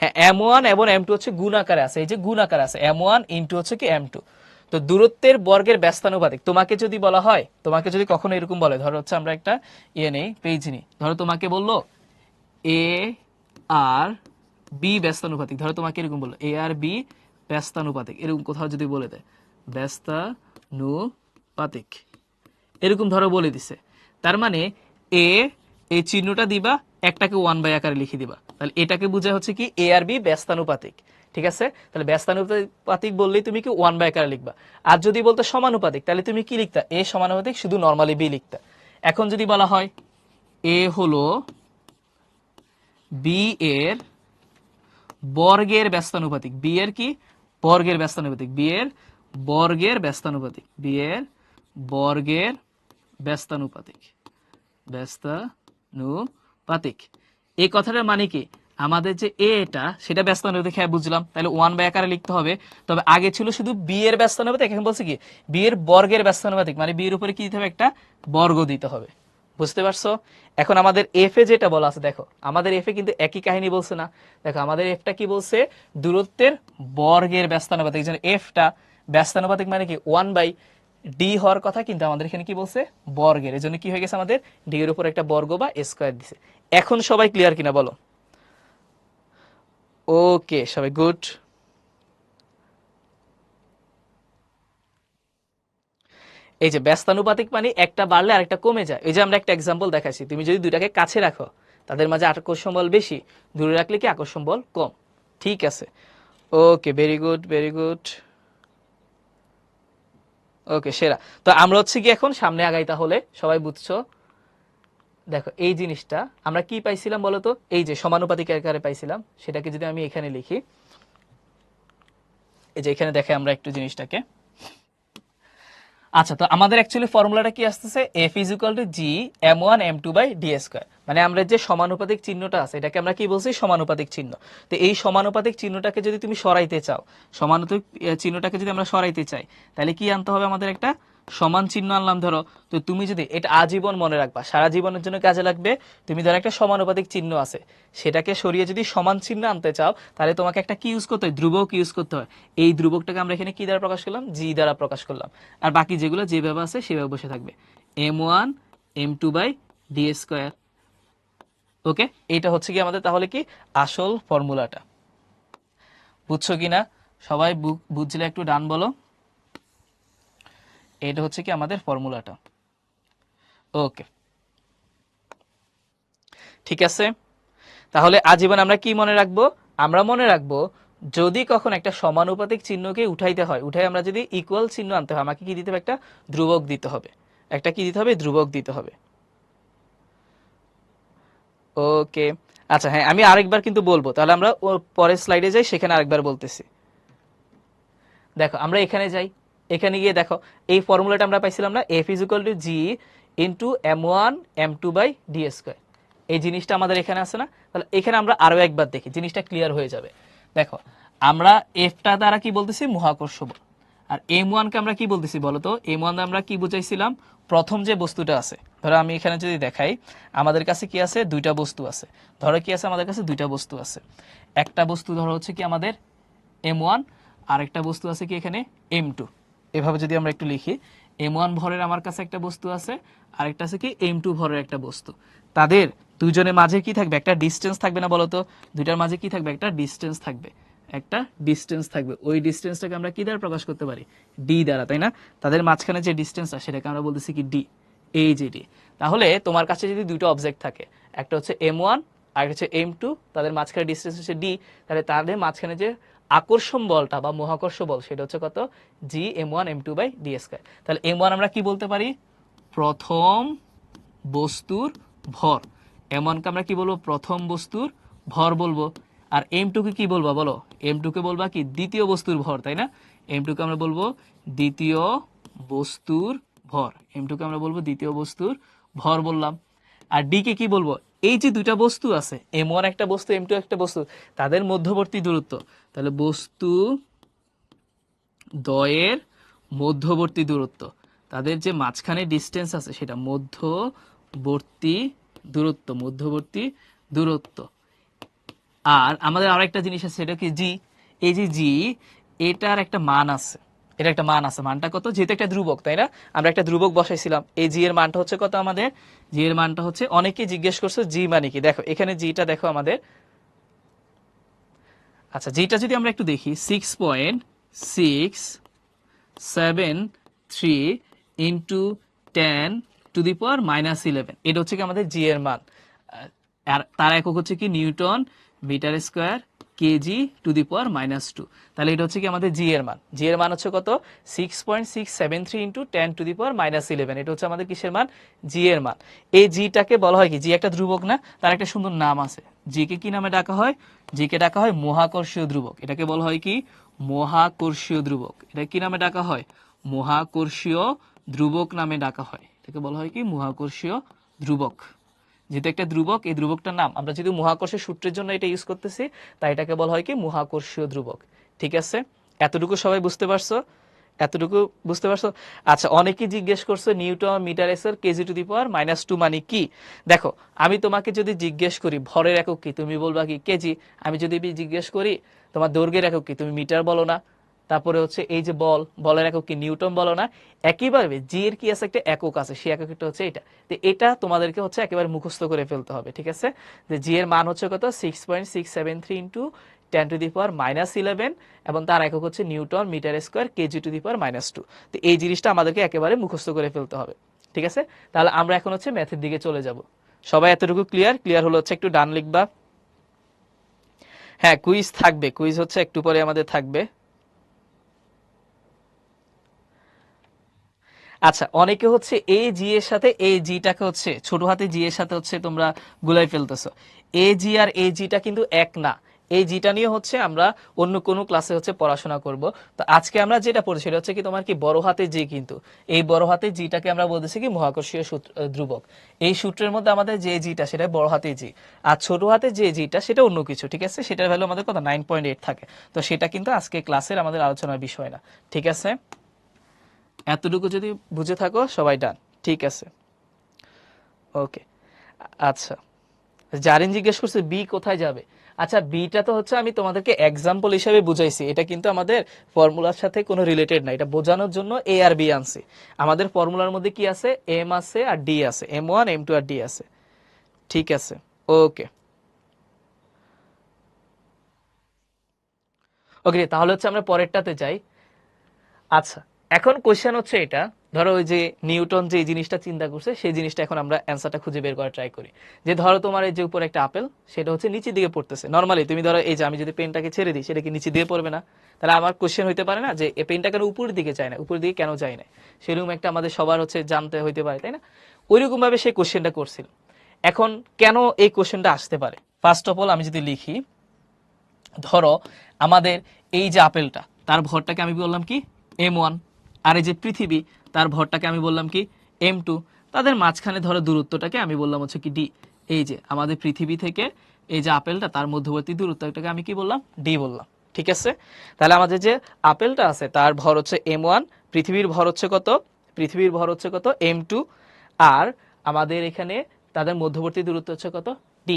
হ্যাঁ, M1 এবং M2 হচ্ছে গুণ আকারে আছে, এই যে গুণ আকারে আছে, M1 ইন্টু হচ্ছে কি M2। তো দূরত্বের বর্গের ব্যস্তানুপাতিক, তোমাকে যদি বলা হয়, তোমাকে যদি কখনো এরকম বলে, ধরো হচ্ছে আমরা একটা নেই, পেজ নিই, ধরো তোমাকে বললো এ আর বি ব্যস্তানুপাতিক, ধরো তোমাকে এরকম বললো এ আর বি ব্যস্তানুপাতিক, এরকম কোথাও যদি বলে দেয় ব্যস্তানুপাতিক, এরকম ধরো বলে দিছে, তার মানে এ, এই চিহ্নটা দিবা, একটাকে 1 বাই আকারে লিখে দিবা, তাহলে এটাকে বোঝা হচ্ছে কি এ আর বি ব্যস্তানুপাতিক। ঠিক আছে, তাহলে ব্যস্তানুপাতিক বললেই তুমি কি 1 বাই আকারে লিখবা। আর যদি বলতো সমানুপাতিক, তাহলে তুমি কি লিখতা, এ সমানুপাতিক শুধু নর্মালি বি লিখতা। এখন যদি বলা হয় এ হলো বি এর বর্গের ব্যস্তানুপাতিক, বি এর কি, বর্গের ব্যস্তানুপাতিক, বি এর বর্গের ব্যস্তানুপাতিক, বি এর বর্গের ব্যস্তানুপাতিক, ব্যস্তানুপাতিক। এই কথাটার মানে কি, আমাদের যে এটা, সেটা ব্যস্তানুপাতিক, হ্যাঁ বুঝলাম, তাহলে 1 বাই আকারে লিখতে হবে। তবে আগে ছিল শুধু বি এর ব্যস্তানুপাতিক, এখন বলছে কি বি এর বর্গের ব্যস্তানুপাতিক, মানে বি এর উপরে কি দিতে হবে, একটা বর্গ দিতে হবে। বুঝতে পারছো? এখন আমাদের এফ এ যেটা বলা আছে, দেখো আমাদের এফ এ কিন্তু একই কাহিনী বলছে না। দেখো আমাদের এফটা কি বলছে, দূরত্বের বর্গের ব্যস্তানুপাতিক। এই জন্য এফটা ব্যস্তানুপাতিক মানে কি 1 বাই ডি হওয়ার কথা, কিন্তু আমাদের এখানে কি বলছে, বর্গের। এই জন্য কি হয়ে গেছে, আমাদের ডি এর উপর একটা বর্গ বা স্কয়ার দিছে। এখন সবাই ক্লিয়ার কিনা বলো? ওকে, সবাই গুড। এই যে ব্যস্তানুপাতিক মানে একটা বাড়লে আরেকটা কমে যায়। এই যে আমরা একটা এক্সাম্পল দেখাচ্ছি, তুমি যদি দুইটাকে কাছে রাখো, তাদের মাঝে আকর্ষণ বল বেশি, দূরে রাখলে কি আকর্ষণ বল কম। ঠিক আছে, ওকে, ভেরি গুড, ভেরি গুড। ওকে, সেরা। তো আমরা হচ্ছে কি এখন সামনে আগাই, তাহলে সবাই বুঝছো? দেখো এই জিনিসটা আমরা কি পাইছিলাম বলতো, এই যে সমানুপাতিক আকারে পাইছিলাম, সেটাকে যদি আমি এখানে লিখি, এই যে এখানে দেখে আমরা একটু জিনিসটাকে। আচ্ছা, তো আমাদের অ্যাকচুয়ালি ফর্মুলাটা কি আসতেছে, F is equal to G M1 M2 by D square. মানে আমরা যে সমানুপাতিক চিহ্নটা আছে, এটাকে আমরা কি বলছি, সমানুপাতিক চিহ্ন। তো এই সমানুপাতিক চিহ্নটাকে যদি তুমি সরাইতে চাও, সমানুপাতিক চিহ্নটাকে যদি আমরা সরাইতে চাই, তাহলে কি আনতে হবে, আমাদের একটা সমান চিহ্ন আনলাম ধরো। তো তুমি যদি এটা আজীবন মনে রাখবা, সারা জীবনের জন্য কাজে লাগবে। তুমি ধরো একটা সমানুপাতিক চিহ্ন আছে, সেটাকে সরিয়ে যদি সমান চিহ্ন আনতে চাও, তাহলে তোমাকে একটা কি ইউজ করতে হয়, ধ্রুবক ইউজ করতে হয়। এই ধ্রুবকটাকে আমরা এখানে কি দ্বারা প্রকাশ করলাম, জি দ্বারা প্রকাশ করলাম। আর বাকি যেগুলো যেভাবে আছে সেভাবে বসে থাকবে, M1 M2 by D square. ওকে, এইটা হচ্ছে কি আমাদের তাহলে কি আসল ফর্মুলাটা। বুঝছো কিনা সবাই? বুঝলে একটু ডান বলো। এটা হচ্ছে কি আমাদের ফর্মুলাটা। ওকে, ঠিক আছে। তাহলে আজীবন আমরা কি মনে রাখবো? আমরা মনে রাখবো যদি কখন একটা সমানুপাতিক চিহ্নকে উঠাইতে হয়, উঠাই আমরা যদি ইকুয়াল চিহ্ন আনতে হয়, আমাকে কি দিতে হবে? একটা ধ্রুবক দিতে হবে। একটা কি দিতে হবে? ধ্রুবক দিতে হবে। ওকে, আচ্ছা হ্যাঁ, আমি আরেকবার কিন্তু বলবো, তাহলে আমরা পরের স্লাইডে যাই, সেখানে আরেকবার বলতেছি। দেখো আমরা এখানে যাই, এখানে গিয়ে দেখো এই ফর্মুলাটা আমরা পাইছিলাম না, F is equal to G into m1m2/d²। এই জিনিসটা আমাদের এখানে আছে না? তাহলে এখানে আমরা আরো একবার দেখি, জিনিসটা ক্লিয়ার হয়ে যাবে। দেখো আমরা এফটা দ্বারা কি বলতেছি? মহাকর্ষ বল। আর m1কে আমরা কি বলতেছি বলো তো? m1 আমরা কি বুঝাইছিলাম? প্রথম যে বস্তুটা আছে, ধরো আমি এখানে যদি দেখাই, আমাদের কাছে কি আছে? দুইটা বস্তু আছে। ধরো কি আছে আমাদের কাছে? দুইটা বস্তু আছে। একটা বস্তু ধরো হচ্ছে কি আমাদের m1, আর একটা বস্তু আছে কি এখানে m2। এভাবে যদি আমরা একটু লিখি, m1 ভরের আমার কাছে একটা বস্তু আছে, আরেকটা আছে কি m2 ভরের একটা বস্তু। তাদের দুইজনের মাঝে কি থাকবে? একটা ডিস্টেন্স থাকবে না বলতো? দুইটার মাঝে কি থাকবে? একটা ডিস্টেন্স থাকবে। একটা ডিস্টেন্স থাকবে। ওই ডিস্টেন্সটাকে আমরা কি দ্বারা প্রকাশ করতে পারি? ডি দ্বারা, তাই না? তাদের মাঝখানে যে ডিস্টেন্সটা, সেটাকে আমরা বলতেছি কি ডি। এই যে ডি। তাহলে তোমার কাছে যদি দুইটা অবজেক্ট থাকে, একটা হচ্ছে m1 আর একটা হচ্ছে m2, তাদের মাঝখানে ডিস্টেন্স হচ্ছে ডি, তাহলে তাদের মাঝখানে যে আকর্ষণ বলটা বা মহাকর্ষ বল, সেটা হচ্ছে কত? জি m1m2/d²। তাহলে m1 আমরা কি বলতে পারি? প্রথম বস্তুর ভর। m1 কে আমরা কি বলবো? প্রথম বস্তুর ভর বলবো। আর m2 কে কি বলবো বলো? m2 কে বলবা কি? দ্বিতীয় বস্তুর ভর, তাই না? m2 কে আমরা বলবো দ্বিতীয় বস্তুর ভর। m2 কে আমরা বলবো দ্বিতীয় বস্তুর ভর বললাম। আর ডি কে কি বলবো? এই যে দুইটা বস্তু আছে, m1 একটা বস্তু, m2 একটা বস্তু, তাদের মধ্যবর্তী দূরত্ব। তাহলে বস্তু দ্বয়ের মধ্যবর্তী দূরত্ব, তাদের যে মাঝখানে ডিস্টেন্স আছে, সেটা মধ্যবর্তী দূরত্ব। মধ্যবর্তী দূরত্ব। আর আমাদের আরেকটা জিনিস আছে, সেটা কি জি। এই যে জি, এটার একটা মান আছে। এটা একটা মান আছে। মানটা কত? যেহেতু একটা ধ্রুবক, তাই না? আমরা একটা ধ্রুবক বসাইছিলাম। এই জি এর মানটা হচ্ছে কত আমাদের? জি এর মানটা হচ্ছে, অনেকে জিজ্ঞেস করছে জি মানে কি। দেখো এখানে জিটা দেখো আমাদের। আচ্ছা, জিটা যদি আমরা একটু দেখি, 6.673 ইন্টু 10⁻⁻11, এটা হচ্ছে কি আমাদের জি এর মান। আর তার একক হচ্ছে কি newton metre square KG to the power -2। তাহলে এটা হচ্ছে কি আমাদের জি এর মান। জি এর মান হচ্ছে কত? 6.673 ইন্টু 10⁻⁻11। এটা হচ্ছে আমাদের কিসের মান? জি এর মান। এই জিটাকে বলা হয় কি? জি একটা ধ্রুবক না? তার একটা সুন্দর নাম আছে। জি কে কি নামে ডাকা হয়? জি কে ডাকা হয় মহাকর্ষীয় ধ্রুবক। এটাকে বলা হয় কি? মহাকর্ষীয় ধ্রুবক। এটা কি নামে ডাকা হয়? মহাকর্ষীয় ধ্রুবক নামে ডাকা হয়। এটাকে বলা হয় কি? মহাকর্ষীয় ধ্রুবক। যেহেতু একটা ধ্রুবক, এই ধ্রুবকটার নাম আমরা যদি মহাকর্ষের সূত্রের জন্য এটা ইউজ করতেছি, তাই এটাকে বলা হয় কি? মহাকর্ষীয় ধ্রুবক। ঠিক আছে, এতটুকু সবাই বুঝতে পারছো? এতটুকু বুঝতে পারছো? আচ্ছা, অনেকেই জিজ্ঞেস করছো newton metre square KG to the power -2 মানে কি। দেখো, আমি তোমাকে যদি জিজ্ঞেস করি ভরের একক কি, তুমি বলবা কি? কেজি। আমি যদি জিজ্ঞেস করি তোমার দৈর্ঘ্যের একক কি, তুমি মিটার বলো না। তারপরে হচ্ছে এই যে বল, বলের একক কি? নিউটন বলো না। একইভাবে জি এর কি আছে? একটা একক আছে, সেই এককটা হচ্ছে এটা। তো এটা তোমাদেরকে হচ্ছে একেবারে মুখস্থ করে ফেলতে হবে। ঠিক আছে, যে জি এর মান হচ্ছে কত? 6.673 ইন্টু 10⁻⁻11, এবং তার একক হচ্ছে newton metre square KG to the power -2। তো এই জিনিসটা আমাদেরকে একেবারে মুখস্থ করে ফেলতে হবে। ঠিক আছে, তাহলে আমরা এখন হচ্ছে ম্যাথের দিকে চলে যাব। সবাই এতটুকু ক্লিয়ার? ক্লিয়ার হলো হচ্ছে একটু ডান লিখবা। হ্যাঁ, কুইজ থাকবে। কুইজ হচ্ছে একটু পরে আমাদের থাকবে। আচ্ছা, অনেকে হচ্ছে এই জি এর সাথে এই জিটাকে হচ্ছে ছোট হাতে জি এর সাথে হচ্ছে তোমরা গুলাই ফেলতেছো। এ জি আর এই জিটা কিন্তু এক না। এই জিটা নিয়ে হচ্ছে আমরা অন্য কোনো ক্লাসে হচ্ছে পড়াশোনা করব। তো আজকে আমরা যেটা পড়ছি সেটা হচ্ছে কি তোমার কি বড় হাতে জি, কিন্তু এই বড় হাতে জিটাকে আমরা বলতেছি কি মহাকর্ষীয় ধ্রুবক। এই সূত্রের মধ্যে আমাদের যে জিটা সেটা বড় হাতে জি, আর ছোট হাতে যে জিটা সেটা অন্য কিছু। ঠিক আছে, সেটার ভ্যালু আমাদের কত? 9.8 থাকে। তো সেটা কিন্তু আজকে ক্লাসের আমাদের আলোচনার বিষয় না। ঠিক আছে, এতটুকু যদি বুঝে থাকো সবাই ডান। ঠিক আছে, ওকে। আচ্ছা, জারিন জিজ্ঞেস করছে বি কোথায় যাবে। আচ্ছা, বিটা তো হচ্ছে আমি তোমাদেরকে এক্সাম্পল হিসেবে বুঝাইছি, এটা কিন্তু আমাদের ফর্মুলার সাথে কোনো রিলেটেড না। এটা বোঝানোর জন্য এ আর বি আনছি। আমাদের ফর্মুলার মধ্যে কি আছে? এম আছে আর ডি আছে, M1 M2 আর ডি আছে। ঠিক আছে, ওকে ওকে, তাহলে হচ্ছে আমরা পরেরটাতে যাই। আচ্ছা, এখন কোশ্চেন হচ্ছে এটা, ধরো ওই যে নিউটন যে জিনিসটা চিন্তা করছে সেই জিনিসটা এখন আমরা অ্যান্সারটা খুঁজে বের করার ট্রাই করি। যে ধরো তোমার এই যে উপরে একটা আপেল, সেটা হচ্ছে নিচের দিকে পড়তেছে। নর্মালি তুমি ধরো এই যে আমি যদি পেনটাকে ছেড়ে দিই, সেটা কি নিচে দিয়ে পড়বে না? তাহলে আমার কোশ্চেন হইতে পারে না যে এই পেনটা কেন উপরের দিকে যায় না, উপরের দিকে কেন যায় না? সেরকম একটা আমাদের সবার হচ্ছে জানতে হইতে পারে, তাই না? ওইরকম ভাবে সেই কোশ্চেনটা করছিল। এখন কেন এই কোশ্চেনটা আসতে পারে, ফার্স্ট অফ অল আমি যদি লিখি, ধরো আমাদের এই যে আপেলটা, তার ভরটাকে আমি বললাম কি m1, আর এই যে পৃথিবী, তার ভরটাকে আমি বললাম কি m2। তাদের মাঝখানে ধরো দূরত্বটাকে আমি বললাম হচ্ছে কি d। এই যে আমাদের পৃথিবী থেকে এই যে আপেলটা, তার মধ্যবর্তী দূরত্বটাকে আমি কি বললাম, d বললাম। ঠিক আছে, তাহলে আমাদের যে আপেলটা আছে তার ভর হচ্ছে m1, পৃথিবীর ভর হচ্ছে কত, পৃথিবীর ভর হচ্ছে কত m2, আর আমাদের এখানে তাদের মধ্যবর্তী দূরত্ব হচ্ছে কত, d।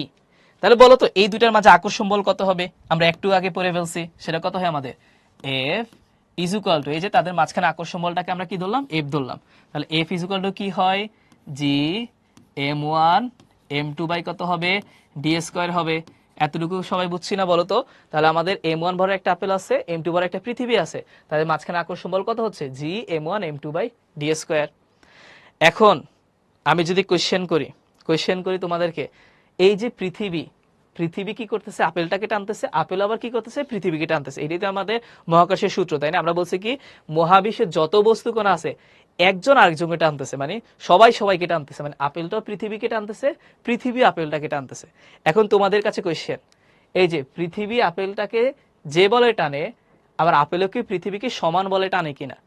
তাহলে বলো তো এই দুইটার মাঝে আকর্ষণ বল কত হবে? আমরা একটু আগে পড়ে ফেলছি, সেটা কত হয় আমাদের, এফ ইজ ইকুয়াল টু, এই যে তাদের মাঝখানে আকর্ষণ বলটাকে আমরা কি ধরলাম, এফ ধরলাম। তাহলে এফ ইজ ইকুয়াল টু কি হয়, জি m1 m2 বাই কত হবে, ডি স্কয়ার হবে। এতটুকু সবাই বুঝছি না বলো তো? তাহলে আমাদের m1 ভরের একটা আপেল আছে, m2 ভরের একটা পৃথিবী আছে, তাদের মাঝখানে আকর্ষণ বল কত হচ্ছে, জি m1 m2 by D square. এখন আমি যদি কোয়েশ্চেন করি তোমাদেরকে, এই যে পৃথিবী, পৃথিবী কি করতেছে, আপেলটাকে টানতেছে, আপেল আবার কি করতেছে, পৃথিবীকে টানতেছে। এটাই তো আমাদের মহাকর্ষের সূত্র, তাই না? আমরা বলছি কি মহাবিশ্বের যত বস্তুকণা আছে একজন আরেকজনকে টানতেছে, মানে সবাই সবাইকে টানতেছে, মানে আপেলটাও পৃথিবীকে টানতেছে, পৃথিবী আপেলটাকে টানতেছে। এখন তোমাদের কাছে কোয়েশ্চেন, এই যে পৃথিবী আপেলটাকে যে বলে টানে, আবার আপেলও কি পৃথিবীকে সমান বলে টানে কিনা?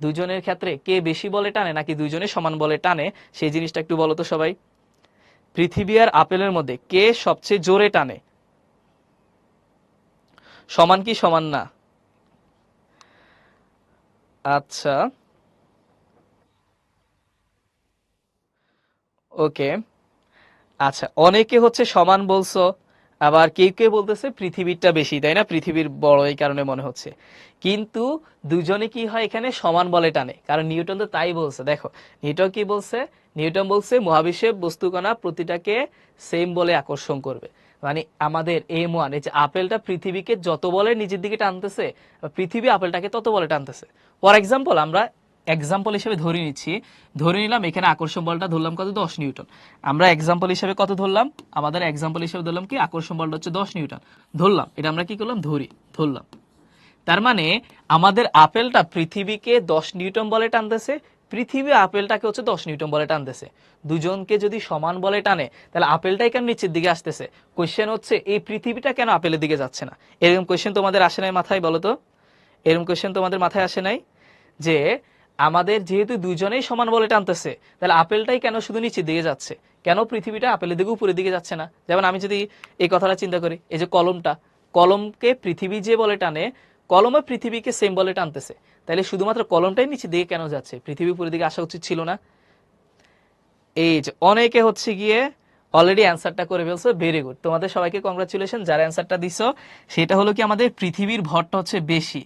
দুজনের ক্ষেত্রে কে বেশি বলে টানে নাকি দুজনে সমান বলে টানে, সেই জিনিসটা একটু বলো তো সবাই। পৃথিবী আর আপেলের মধ্যে কে সবচেয়ে জোরে টানে? সমান কি সমান না? আচ্ছা, ওকে। আচ্ছা, অনেকে হচ্ছে সমান বলছো, আবার কেউ কেউ বলতেছে পৃথিবীরটা বেশি, তাই না? পৃথিবীর বড় এই কারণে মনে হচ্ছে। কিন্তু দুজনে কি হয় এখানে সমান বলে টানে, কারণ নিউটন তো তাই বলছে। দেখো নিউটন কি বলছে, নিউটন বলছে মহাবিশ্বের বস্তুকণা প্রতিটাকে সেম বলে আকর্ষণ করবে। মানে আমাদের m1, এই যে আপেলটা পৃথিবীকে যত বলে নিজের দিকে টানতেছে, পৃথিবী আপেলটাকে তত বলে টানতেছে। ফর এক্সাম্পল, আমরা এক্সাম্পল হিসেবে ধরে নিচ্ছি, ধরে নিলাম এখানে আকর্ষণ বলটা ধরলাম কত, 10 নিউটন। আমরা এক্সাম্পল হিসেবে কত ধরলাম, আমাদের এক্সাম্পল হিসেবে ধরলাম কি আকর্ষণ বলটা হচ্ছে 10 নিউটন ধরলাম। এটা আমরা কি করলাম, ধরলাম। তার মানে আমাদের আপেলটা পৃথিবীকে 10 নিউটন বলে টানতেছে, পৃথিবী আপেলটাকে হচ্ছে 10 নিউটন বলে টানতেছে। দুজনকে যদি সমান বলে টানে, তাহলে আপেলটাই কেন নিচের দিকে আসতেছে? কোয়েশ্চেন হচ্ছে এই পৃথিবীটা কেন আপেলের দিকে যাচ্ছে না? এরকম কোয়েশ্চেন তোমাদের আসে নাই মাথায়, বলো তো? এরকম কোয়েশ্চেন তোমাদের মাথায় আসে নাই যে আমাদের যেহেতু দুজনেই সমান বলে টানতেছে, তাহলে আপেলটাই কেন শুধু নিচের দিকে যাচ্ছে, কেন পৃথিবীটা আপেলের দিকে উপরের দিকে যাচ্ছে না? যেমন আমি যদি এই কথাটা চিন্তা করি, এই যে কলমটা, কলমকে পৃথিবী যে বলে টানে, কলমে পৃথিবীকে সেম বলে টানতেছে, তাহলে শুধুমাত্র কলমটাই নিচের দিকে কেন যাচ্ছে, পৃথিবী উপরের দিকে আসা উচিত ছিল না? এই যে অনেকে হচ্ছে গিয়ে অলরেডি অ্যান্সারটা করে ফেলছো, ভেরি গুড, তোমাদের সবাইকে কংগ্রাচুলেশন যারা অ্যান্সারটা দিছো। সেটা হলো কি আমাদের পৃথিবীর ভরটা হচ্ছে বেশি,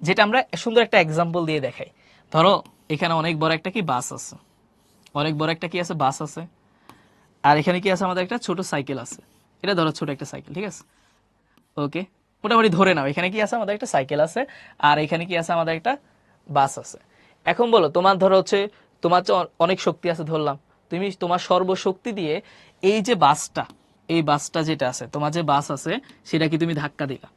যেটা আমরা সুন্দর একটা এক্সাম্পল দিয়ে দেখাই। ধরো এখানে অনেক বড় একটা কি বাস আছে, অনেক বড় একটা কি আছে, বাস আছে। আর এখানে কি আছে, আমাদের একটা ছোট সাইকেল আছে। এটা ধরো ছোট একটা সাইকেল, ঠিক আছে? ওকে, মোটামুটি ধরে নাও এখানে কি আছে, আমাদের একটা সাইকেল আছে, আর এখানে কি আছে, আমাদের একটা বাস আছে। এখন বলো, তোমার ধরো হচ্ছে, তোমার যে অনেক শক্তি আছে ধরলাম, তুমি তোমার সর্বশক্তি দিয়ে এই যে বাসটা, এই বাসটা যেটা আছে, তোমার যে বাস আছে, সেটা কি তুমি ধাক্কা দিলা,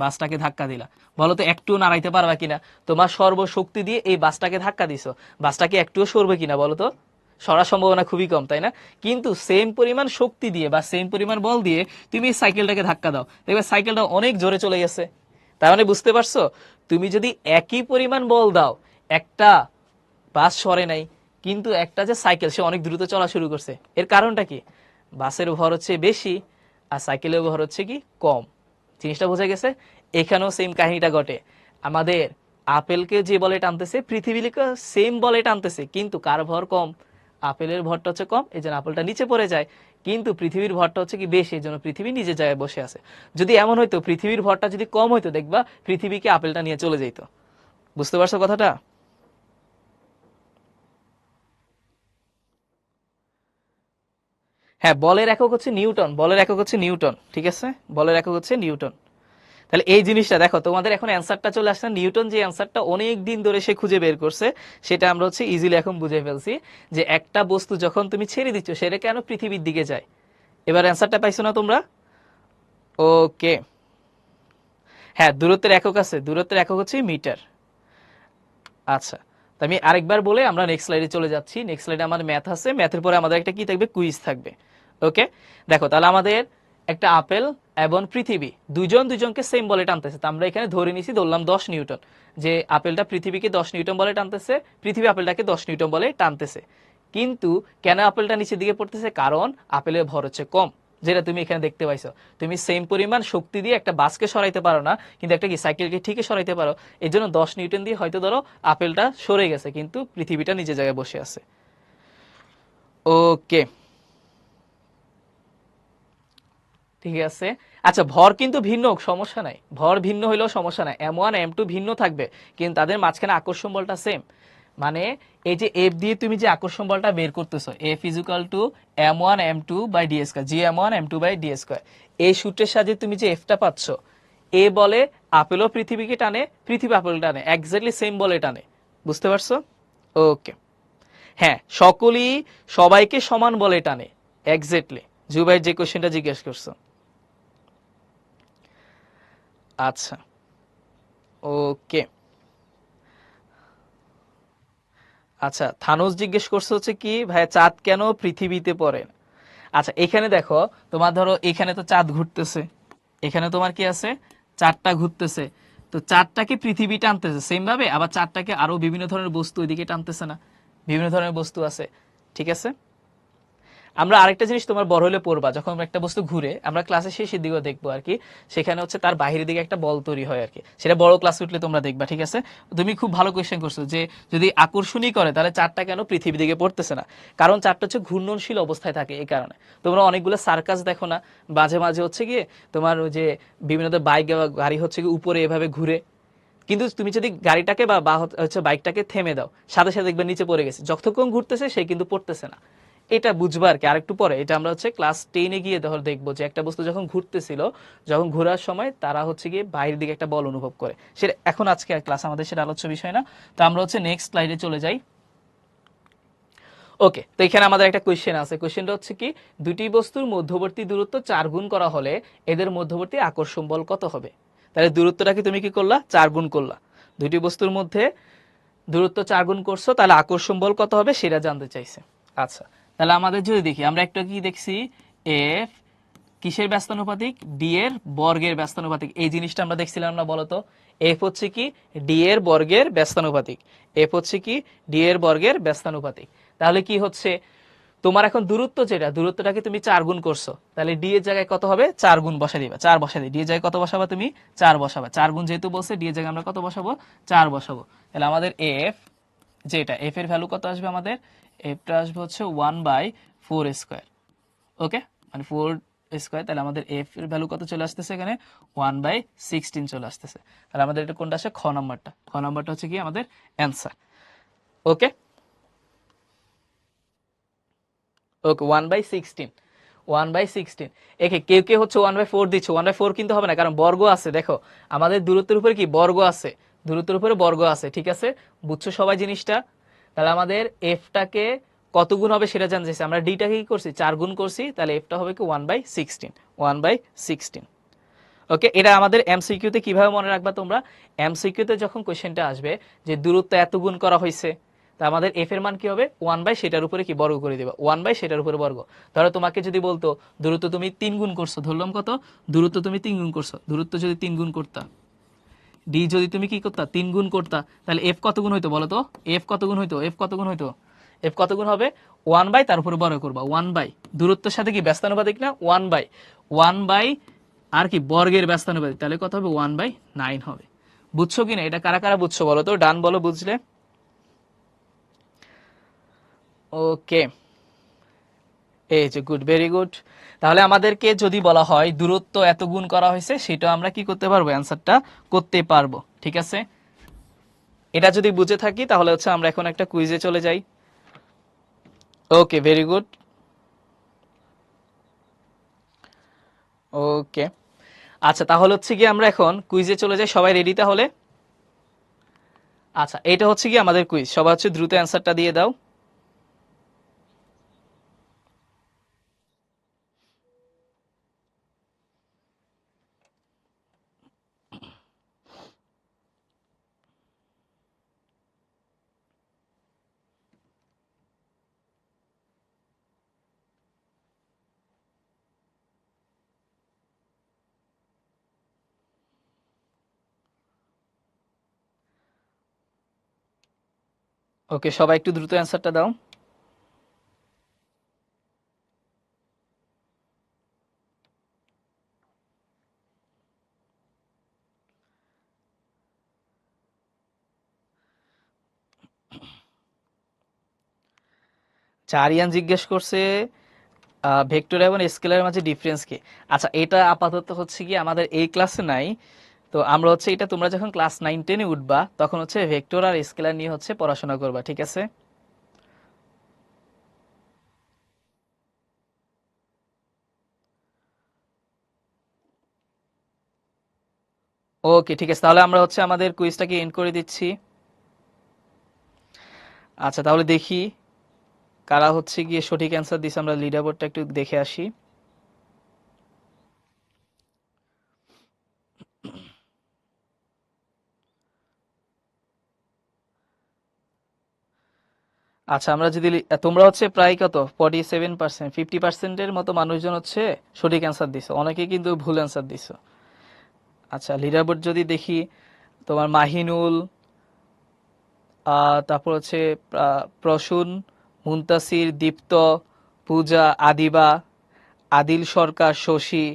বাসটাকে ধাক্কা দিলা, বলো তো একটুও নাড়াইতে পারবা কিনা? তোমার সর্বশক্তি দিয়ে এই বাসটাকে ধাক্কা দিছো, বাসটাকে একটুও সরবে কিনা বলো তো? সরার সম্ভাবনা খুবই কম, তাই না? কিন্তু সেম পরিমাণ শক্তি দিয়ে বা সেম পরিমাণ বল দিয়ে তুমি এই সাইকেলটাকে ধাক্কা দাও, দেখবে সাইকেলটা অনেক জোরে চলে গেছে। তার মানে বুঝতে পারছো, তুমি যদি একই পরিমাণ বল দাও, একটা বাস সরে নাই, কিন্তু একটা যে সাইকেল সে অনেক দ্রুত চলা শুরু করছে। এর কারণটা কি? বাসের ভর হচ্ছে বেশি, আর সাইকেলের ভর হচ্ছে কি কম। জিনিসটা বোঝা গেছে? এখানেও সেম কাহিনীটা ঘটে। আমাদের আপেলকে যে বলে টানতেছে, পৃথিবীকে সেম বলে টানতেছে, কিন্তু কার ভর কম? আপেলের ভরটা হচ্ছে কম, এই জন্য আপেলটা নিচে পড়ে যায়। কিন্তু পৃথিবীর ভরটা হচ্ছে কি বেশি, এই জন্য পৃথিবী নিজের জায়গায় বসে আছে। যদি এমন হইতো, পৃথিবীর ভরটা যদি কম হইতো, দেখবা পৃথিবীকে আপেলটা নিয়ে চলে যেত। বুঝতে পারছো কথাটা? হ্যাঁ, বলের একক হচ্ছে নিউটন, বলের একক হচ্ছে নিউটন, ঠিক আছে, বলের একক হচ্ছে নিউটন। তাহলে এই জিনিসটা দেখো, তোমাদের এখন অ্যান্সারটা চলে আসছে। নিউটন যে অ্যান্সারটা অনেক দিন ধরে সে খুঁজে বের করছে, সেটা আমরা হচ্ছে ইজিলি এখন বুঝে ফেলছি, যে একটা বস্তু যখন তুমি ছেড়ে দিচ্ছ সেটা কেন পৃথিবীর দিকে যায়। এবার অ্যান্সারটা পাইছো না তোমরা? ওকে। হ্যাঁ, দূরত্বের একক আছে, দূরত্বের একক হচ্ছে মিটার। আচ্ছা, তো আমি আরেকবার বলে আমরা নেক্সট স্লাইডে চলে যাচ্ছি। নেক্সট স্লাইডে আমার ম্যাথ আছে, ম্যাথের পরে আমাদের একটা কি থাকবে, কুইজ থাকবে। ওকে, দেখো তাহলে আমাদের একটা আপেল এবং পৃথিবী দুজন দুজনকে সেম বলে টানতেছে। তো আমরা এখানে ধরে নিছি, ধরলাম 10 নিউটন, যে আপেলটা পৃথিবীকে 10 নিউটন বলে টানতেছে, পৃথিবী আপেলটাকে 10 নিউটন বলে টানতেছে। কিন্তু কেন আপেলটা নিচের দিকে পড়তেছে? কারণ আপেলের ভর হচ্ছে কম, যেটা তুমি এখানে দেখতে পাইছো। তুমি সেম পরিমাণ শক্তি দিয়ে একটা বাসকে সরাইতে পারো না, কিন্তু একটা কি সাইকেলকে ঠিকই সরাইতে পারো। এই জন্য 10 নিউটন দিয়ে হয়তো ধরো আপেলটা সরে গেছে, কিন্তু পৃথিবীটা নিজের জায়গায় বসে আছে। ওকে, ঠিক আছে। আচ্ছা, ভর কিন্তু ভিন্ন হোক, সমস্যা নাই, ভর ভিন্ন হইলেও সমস্যা নাই, M1 M2 ভিন্ন থাকবে, কিন্তু তাদের মাঝখানে আকর্ষণ বলটা সেম। মানে এই যে এফ দিয়ে তুমি যে আকর্ষণ বলটা বের করতেছো, F equal to M1 M2/d², G M1 M2/d², এই সূত্রের সাহায্যে তুমি যে এফটা পাচ্ছ, এ বলে আপেলও পৃথিবীকে টানে, পৃথিবী আপেল টানে, এক্স্যাক্টলি সেম বলে টানে। বুঝতে পারছো? ওকে। হ্যাঁ, সকলেই সবাইকে সমান বলে টানে, এক্স্যাক্টলি। জুবাই যে কোশ্চেনটা জিজ্ঞেস করছো। আচ্ছা, ওকে। আচ্ছা, থানোস জিজ্ঞেস করছে হচ্ছে কি, ভাই চাঁদ কেন পৃথিবীতে পড়ে না? আচ্ছা, এখানে দেখো, তোমার ধরো এখানে তো চাঁদ ঘুরতেছে, এখানে তোমার কি আছে, চাঁদটা ঘুরতেছে। তো চাঁদটাকে পৃথিবী টানতেছে সেম ভাবে, আবার চাঁদটাকে আরো বিভিন্ন ধরনের বস্তু ওইদিকে টানতেছে না? বিভিন্ন ধরনের বস্তু আছে, ঠিক আছে। আমরা আরেকটা জিনিস তোমার বড় হলে পড়বা, যখন একটা বস্তু ঘুরে, আমরা ক্লাসে শেষের দিকেও দেখবো আর কি, সেখানে হচ্ছে তার বাহিরের দিকে একটা বল তৈরি হয় আর কি, সেটা বড় ক্লাস উঠলে তোমরা দেখবা, ঠিক আছে। তুমি খুব ভালো কোয়েশ্চেন করছো, যে যদি আকর্ষণই করে তাহলে চারটা কেন পৃথিবীর দিকে পড়তেছে না? কারণ চারটা হচ্ছে ঘূর্ণনশীল অবস্থায় থাকে, এই কারণে। তোমরা অনেকগুলো সার্কাস দেখো না, মাঝে মাঝে হচ্ছে গিয়ে তোমার ওই যে বিভিন্ন বাইক বা গাড়ি হচ্ছে গিয়ে উপরে এভাবে ঘুরে, কিন্তু তুমি যদি গাড়িটাকে বা হচ্ছে বাইকটাকে থেমে দাও, সাথে সাথে দেখবে নিচে পড়ে গেছে, যতক্ষণ ঘুরতেছে সে কিন্তু পড়তেছে না। এটা বুঝবা আর কি আরেকটু পরে। এটা আমরা হচ্ছে ক্লাস 10-এ গিয়ে ধর দেখবো, যে একটা বস্তু যখন ঘুরতেছিল, যখন ঘোরার সময় তারা হচ্ছে গিয়ে বাইরের দিকে একটা বল অনুভব করে, সেটা এখন আজকে ক্লাস আমাদের সেটা আলোচ্য বিষয় না। তো আমরা হচ্ছে নেক্সট স্লাইডে চলে যাই। ওকে, তো এখানে আমাদের একটা কোয়েশ্চেন আছে। কোয়েশ্চেনটা হচ্ছে কি, দুটি বস্তুর মধ্যবর্তী দূরত্ব 4 গুণ করা হলে এদের মধ্যবর্তী আকর্ষণ বল কত হবে? তাহলে দূরত্বটাকে তুমি কি করলা, 4 গুণ করলা। দুটি বস্তুর মধ্যে দূরত্ব 4 গুণ করছো, তাহলে আকর্ষণ বল কত হবে সেটা জানতে চাইছে। আচ্ছা, তাহলে আমাদের যদি দেখি, আমরা একটা কি দেখছি, এফ কিসের ব্যস্তানুপাতিক, ডি এর বর্গের ব্যস্তানুপাতিক। এই জিনিসটা আমরা দেখছিলাম না, বলতো? এফ হচ্ছে কি ডি এর বর্গের ব্যস্তানুপাতিক, এফ হচ্ছে কি ডি এর বর্গের ব্যস্তানুপাতিক। তাহলে কি হচ্ছে, তোমার এখন দূরত্ব যেটা, দূরত্বটাকে তুমি 4 গুণ করছো, তাহলে ডি এর জায়গায় কত হবে, 4 গুণ বসা দিবা, 4 বসা দিই, ডি এর জায়গায় কত বসাবা তুমি, 4 বসাবা। 4 গুণ যেহেতু বলছে, ডি এর জায়গায় আমরা কত বসাবো, 4 বসাবো। তাহলে আমাদের এফ যেটা, এফ এর ভ্যালু কত আসবে আমাদের, এফটা আসবে হচ্ছে 1/4²। ওকে, মানে 4²। তাহলে আমাদের এফ এর ভ্যালু কত চলে আসতেছে এখানে, 1/16 চলে আসতেছে। তাহলে আমাদের এটা কোনটা আসে, খ নাম্বারটা। খ নাম্বারটা হচ্ছে কি আমাদের অ্যান্সার। ওকে, ওকে, 1/16, 1/16। একে কেউ কেউ হচ্ছে 1/4 দিচ্ছে, 1/4 কিন্তু হবে না, কারণ বর্গ আছে। দেখো, আমাদের দূরত্বের উপরে কি বর্গ আছে, দূরত্বের উপরে বর্গ আছে, ঠিক আছে। বুঝছো সবাই জিনিসটা? তাহলে আমাদের এফটাকে কত গুণ হবে সেটা জানতে চাইছি। আমরা ডিটাকে কি করছি, 4 গুণ করছি, তাহলে এফটা হবে কি 1/16, 1/16। ওকে, এটা আমাদের এমসিকিউতে কিভাবে মনে রাখবা তোমরা, এমসিকিউতে যখন কোশ্চেনটা আসবে যে দূরত্ব এত গুণ করা হয়েছে, তা আমাদের এফ এর মান কি হবে, 1/ সেটার উপরে কি বর্গ করে দিবা, 1/ সেটার উপরে বর্গ। ধরো তোমাকে যদি বলতো দূরত্ব তুমি 3 গুণ করছো, ধরলাম কত, দূরত্ব তুমি 3 গুণ করছো, দূরত্ব যদি 3 গুণ করতা, ডি যদি তুমি কি করতা, 3 গুণ করতা, তাহলে এফ কত গুণ হইতো বলো তো, এফ কত গুণ হইতো, এফ কত গুণ হইতো, এফ কত গুণ হবে, 1/ তার উপরে বর্গ করবা, 1/, দূরত্বের সাথে কি ব্যস্তানুপাতিক না, 1/, 1/, আর কি বর্গের ব্যস্তানুপাতিক, তাহলে কত হবে, 1/9 হবে। বুঝছো কিনা, এটা কারা কারা বুঝছো বলো তো, ডান বলো বুঝলে। ওকে, এই যে গুড, ভেরি গুড। তাহলে আমাদেরকে যদি বলা হয় দূরত্ব এত গুণ করা হয়েছে, সেটা আমরা কি করতে পারবো, অ্যান্সারটা করতে পারবো, ঠিক আছে। এটা যদি বুঝে থাকি, তাহলে হচ্ছে আমরা এখন একটা কুইজে চলে যাই। ওকে, ভেরি গুড। ওকে, আচ্ছা তাহলে হচ্ছে কি আমরা এখন কুইজে চলে যাই, সবাই রেডি তাহলে? আচ্ছা এটা হচ্ছে কি আমাদের কুইজ, সবাই হচ্ছে দ্রুত অ্যান্সারটা দিয়ে দাও। ওকে, সবাই একটু দ্রুত অ্যান্সারটা দাও। আচ্ছা, আরিয়ান জিজ্ঞেস করছে ভেক্টর এবং স্কেলারের মাঝে ডিফারেন্স কি? আচ্ছা এটা আপাতত হচ্ছে কি আমাদের এই ক্লাসে নাই, তো আমরা হচ্ছে এটা তোমরা যখন ক্লাস 9-10-এ উঠবা তখন হচ্ছে ভেক্টর আর স্কেলার নিয়ে হচ্ছে পড়াশোনা করবা, ঠিক আছে? ওকে ঠিক আছে, তাহলে আমরা হচ্ছে আমাদের কুইজটাকে এন্ড করে দিচ্ছি। আচ্ছা তাহলে দেখি কারা হচ্ছে গিয়ে সঠিক অ্যান্সার দিছে, আমরা লিডার বোর্ডটা একটু দেখে আসি। আচ্ছা আমরা যদি তোমরা হচ্ছে প্রায় কত 47%, 50%-এর মতো মানুষজন হচ্ছে সঠিক অ্যান্সার দিছো, অনেকে কিন্তু ভুল অ্যান্সার দিছো। আচ্ছা লিডার বোর্ড যদি দেখি, তোমার মাহিনুল, তারপর হচ্ছে প্রসূন, মুনতাসির, দীপ্ত, পূজা, আদিবা, আদিল সরকার, শশী,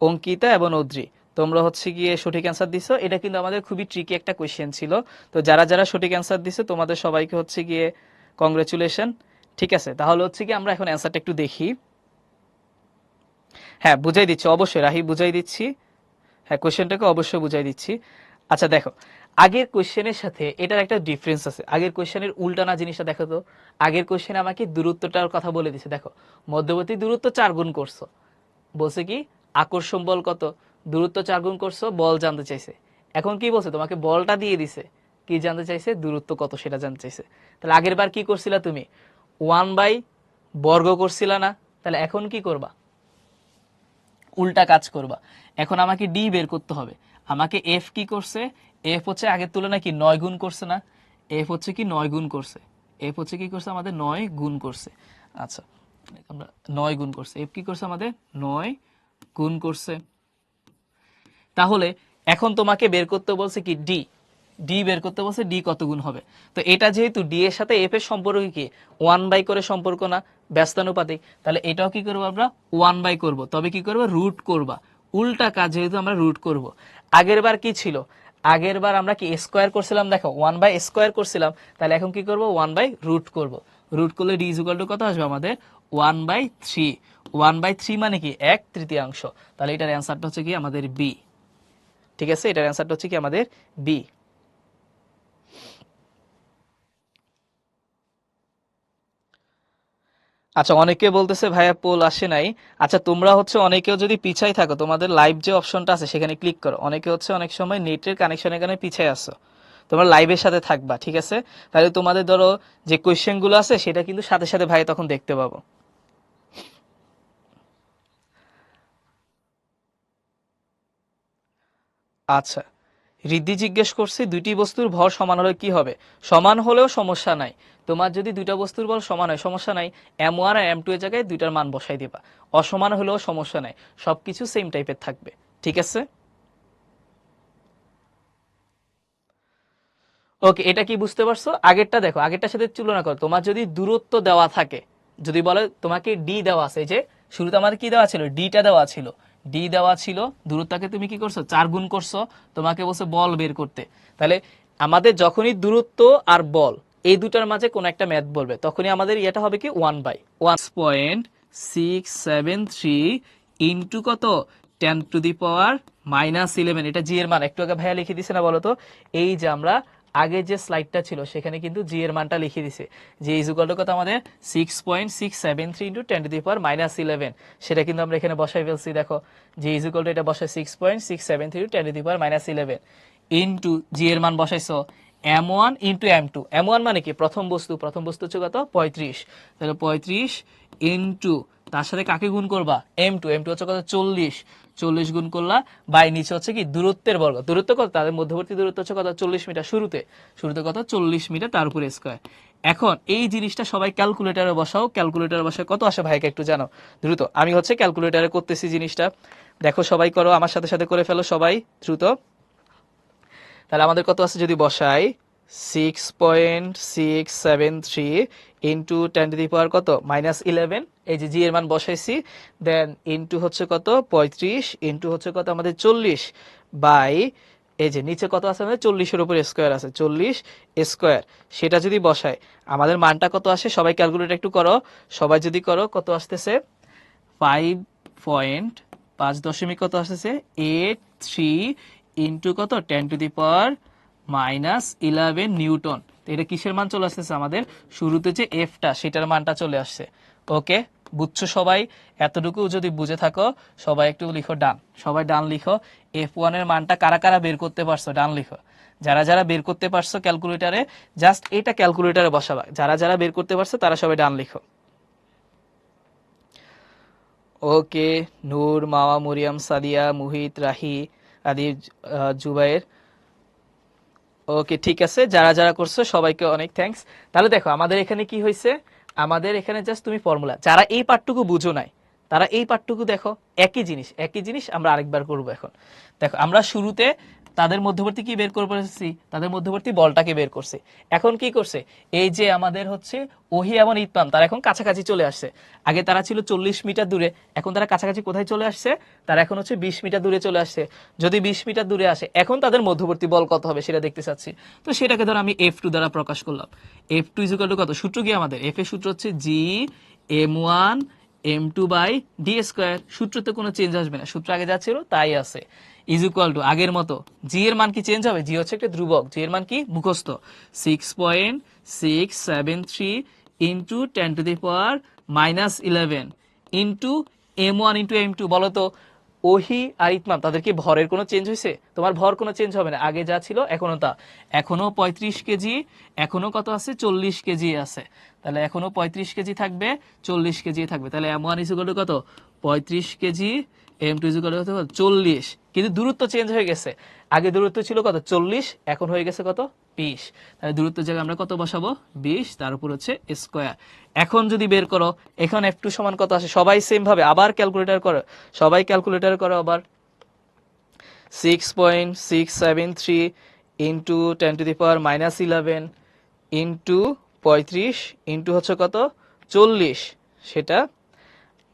অঙ্কিতা এবং অদ্রি, তোমরা হচ্ছে গিয়ে সঠিক অ্যান্সার দিছো। এটা কিন্তু আমাদের খুবই ট্রিকি একটা কোয়েশ্চেন ছিল। তো যারা যারা সঠিক অ্যান্সার দিছো তোমাদের সবাইকে হচ্ছে গিয়ে কংগ্রেচুলেশন। ঠিক আছে, তাহলে হচ্ছে কি আমরা এখন অ্যান্সারটা একটু দেখি। হ্যাঁ বুঝাই দিচ্ছি, অবশ্যই রাহি বুঝাই দিচ্ছি। হ্যাঁ কোয়েশ্চেনটাকে অবশ্যই বুঝাই দিচ্ছি। আচ্ছা দেখো, আগের কোয়েশ্চেনের সাথে এটার একটা ডিফারেন্স আছে। আগের কোয়েশ্চেনের উল্টানা জিনিসটা দেখো তো। আগের কোয়েশ্চেনে আমাকে দূরত্বটার কথা বলে দিছে, দেখো মধ্যবর্তী দূরত্ব 4 গুণ করছো, বলছে কি আকর্ষণ বল কত, দূরত্ব 4 গুণ করছো, বল জানতে চাইছে। এখন কি বলছে, তোমাকে বলটা দিয়ে দিছে, কি জানতে চাইছে, দূরত্ব কত সেটা জানতে চাইছে। তাহলে আগের বার কি করছিলা তুমি, 1 বাই বর্গ করছিলা না? তাহলে এখন কি করবা, উল্টা কাজ করবা। এখন আমাকে ডি বের করতে হবে। আমাকে এফ কি করছে, এফ হচ্ছে আগের তুলনায় কি 9 গুণ করছে না? এফ হচ্ছে কি 9 গুণ করছে, এফ হচ্ছে কি করছে আমাদের 9 গুণ করছে। আচ্ছা আমরা 9 গুণ করছে, এফ কি করছে আমাদের 9 গুণ করছে। তাহলে এখন তোমাকে বের করতে বলছে কি ডি, ডি বের করতে বলছে, ডি কত গুণ হবে। তো এটা যেহেতু ডি এর সাথে এফ এর সম্পর্ক কি 1 বাই করে সম্পর্ক না, ব্যস্তানুপাতিক, তাহলে এটাও কি করবো আমরা 1 বাই করব, তবে কি করবো রুট করবা। উল্টা কাজ যেহেতু আমরা রুট করব। আগের বার কি ছিল, আগের বার আমরা কি স্কোয়ার করছিলাম, দেখো 1/স্কোয়ার করছিলাম, তাহলে এখন কি করব 1/রুট করব। রুট করলে ডি ইকুয়াল টু কত আসবে আমাদের 1/3। 1/3 মানে কি 1/3। তাহলে এটার অ্যান্সারটা হচ্ছে কি আমাদের বি। ঠিক আছে, এটার অ্যান্সারটা হচ্ছে কি আমাদের বি। আচ্ছা অনেকে বলতেছে ভাইয়া পোল আসে নাই। আচ্ছা তোমরা হচ্ছে অনেকেও যদি পিছাই থাকো, তোমাদের লাইভ যে অপশনটা আছে সেখানে ক্লিক করো। অনেকে হচ্ছে অনেক সময় নেটের কানেকশনের কারণে পিছাই আসো, তোমরা লাইভের সাথে থাকবা, ঠিক আছে? তাহলে তোমাদের ধরো যে কোয়েশ্চেন গুলো আছে সেটা কিন্তু সাথে সাথে ভাই তখন দেখতে পাবো। আচ্ছা রিদ্ধি জিজ্ঞেস করছে দুইটি বস্তুর ভর সমান হলে কি হবে? সমান হলেও সমস্যা নাই, তোমার যদি দুইটা বস্তুর ভর সমান হয় সমস্যা নাই, M1 আর M2 এর জায়গায় দুইটার মান বসাই দিবা। অসমান হলেও সমস্যা নাই, সবকিছু সেম টাইপের থাকবে, ঠিক আছে? ওকে, এটা কি বুঝতে পারছো? আগেরটা দেখো, আগেরটার সাথে তুলনা করো। তোমার যদি দূরত্ব দেওয়া থাকে, যদি বলে তোমাকে ডি দেওয়া আছে, এই যে শুরুতে আমাদের কি দেওয়া ছিল, ডিটা দেওয়া ছিল, ডি দেওয়া ছিল, দূরত্বকে তুমি কি করছো 4 গুণ করছো, তোমাকে বলছে বল বের করতে। তাহলে আমাদের যখনই দূরত্ব আর বল এই দুটার মাঝে কোন একটা ম্যাথ বলবে, তখনই আমাদের ইয়েটা হবে কি 1/1.673 ইন্টু কত 10⁻⁻11। এটা জি এর মান একটু আগে ভাইয়া লিখে দিছে না বলো তো? এই যে আমরা আগে যে স্লাইডটা ছিল সেখানে কিন্তু জি এর মানটা লিখে দিছে, যে ইজ ইকুয়াল টু কত আমাদের 6.673 ইন্টু 10⁻11, সেটা কিন্তু আমরা এখানে বসাই ফেলছি। দেখো জি ইজ ইকুয়াল টু এটা বসাই 6.673 ইন্টু 10⁻11 ইন্টু জি এর মান বসাইছো m1 ইন্টু m2। m1 মানে কি প্রথম বস্তু, প্রথম বস্তু হচ্ছে কত 35, তাহলে 35 ইন্টু তার সাথে কাকে গুণ করবা m2, m2 হচ্ছে কত 40, 40 গুণ করলা বাই নিচে হচ্ছে কি দূরত্বের বর্গ, দূরত্ব কত তাদের মধ্যবর্তী দূরত্ব হচ্ছে কত 40 মিটার, শুরুতে কত 40 মিটার তার উপরে স্কয়ার। এখন এই জিনিসটা সবাই ক্যালকুলেটরে বসাও, ক্যালকুলেটরে বসায় কত আসে ভাইকে একটু জানো দ্রুত। আমি হচ্ছে ক্যালকুলেটরে করতেছি জিনিসটা, দেখো সবাই করো আমার সাথে সাথে করে ফেলো সবাই দ্রুত। তাহলে আমাদের কত আছে যদি বসাই 6.673 ইন্টু 10⁻ কত -11, এই যে জি এর মান বসাইছি, দেন ইন্টু হচ্ছে কত 35 ইন্টু হচ্ছে কত আমাদের 40 বাই এই যে নিচে কত আছে আমাদের 40-এর উপর স্কয়ার আছে 40 স্কয়ার, সেটা যদি বসাই আমাদের মানটা কত আসে সবাই ক্যালকুলেট একটু করো, সবাই যদি করো কত আসতেছে 5.5 কত আসতেছে 83 ইন্টু কত 10⁻11 নিউটন। তো এটা কিসের মান চলে আসতেছে আমাদের শুরুতে যে এফটা সেটার মানটা চলে আসছে। ওকে বুঝছো সবাই? এতটুকু যদি বুঝে থাকো সবাই একটু লিখো ডান, সবাই ডান লিখো। F1 এর মানটা কারা কারা বের করতে পারছো ডান লিখো। যারা যারা বের করতে পারছো ক্যালকুলেটরে জাস্ট এটা ক্যালকুলেটরে বসাবা, যারা যারা বের করতে পারছো তারা সবাই ডান লিখো। ওকে নূর, মাওয়া, মরিয়াম, সাদিয়া, মুহিত, রাহি, আদি, জুবাইর। ওকে ঠিক আছে, যারা যারা করছো সবাইকে অনেক থ্যাঙ্কস। তাহলে দেখো আমাদের এখানে কি হয়েছে, আমাদের এখানে জাস্ট তুমি ফর্মুলা, যারা এই পার্টটুকু বুঝো নাই তারা এই পার্টটুকু দেখো, একই জিনিস একই জিনিস আমরা আরেকবার করব। এখন দেখো আমরা শুরুতে তাদের মধ্যবর্তী কি বের করছি, তাদের মধ্যবর্তী বলটাকে বের করছি। এখন কি করছে এই যে আমাদের হচ্ছে ওহি এবং ইতমাম তারা এখন কাছাকাছি চলে আসছে। আগে তারা ছিল 40 মিটার দূরে, এখন তারা কাছাকাছি কোথায় চলে আসছে, তারা এখন হচ্ছে 20 মিটার দূরে চলে আসছে। যদি 20 মিটার দূরে আসে এখন তাদের মধ্যবর্তী বল কত হবে সেটা দেখতে চাচ্ছি। তো সেটাকে ধর আমি F2 দ্বারা প্রকাশ করলাম। F2 ইজ ইকুয়াল টু কত, সূত্র কি আমাদের F এর সূত্র হচ্ছে G m1 m2 by D square, সূত্রতে কোনো চেঞ্জ আসবে না, সূত্র আগে যা ছিল তাই আছে। ইজ ইকুয়াল টু আগের মতো জি এর মান কি চেঞ্জ হবে, জি হচ্ছে একটা ধ্রুবক, জি এর মান কি মুখস্থ 6.673 into 10⁻11 into m1 into m2। বলো তো ওহি আর ইতমাম তাদের কি ভরের কোনো চেঞ্জ হয়েছে? তোমার ভর কোনো চেঞ্জ হবে না, আগে যা ছিল এখনো তা, এখনো 35 কেজি, এখনো কত আছে 40 কেজি আছে, তাহলে এখনো 35 কেজি থাকবে 40 কেজি থাকবে, তাহলে m1 ইজ ইকুয়াল টু কত 35 KG, m2 is equal two কত 40, কিন্তু দূরত্ব চেঞ্জ হয়ে গেছে, আগে দূরত্ব ছিল কত 40, এখন হয়ে গেছে কত 20, তাহলে দূরত্বের জায়গায় আমরা কত বসাবো 20, তার উপর হচ্ছে স্কয়ার। এখন যদি বের করো এখন F2 সমান কত আসে, সবাই সেম ভাবে আবার ক্যালকুলেটর করো, সবাই ক্যালকুলেটর করো আবার 6.673 ইন্টু 10⁻11 ইন্টু 35 ইন্টু হচ্ছে কত 40, সেটা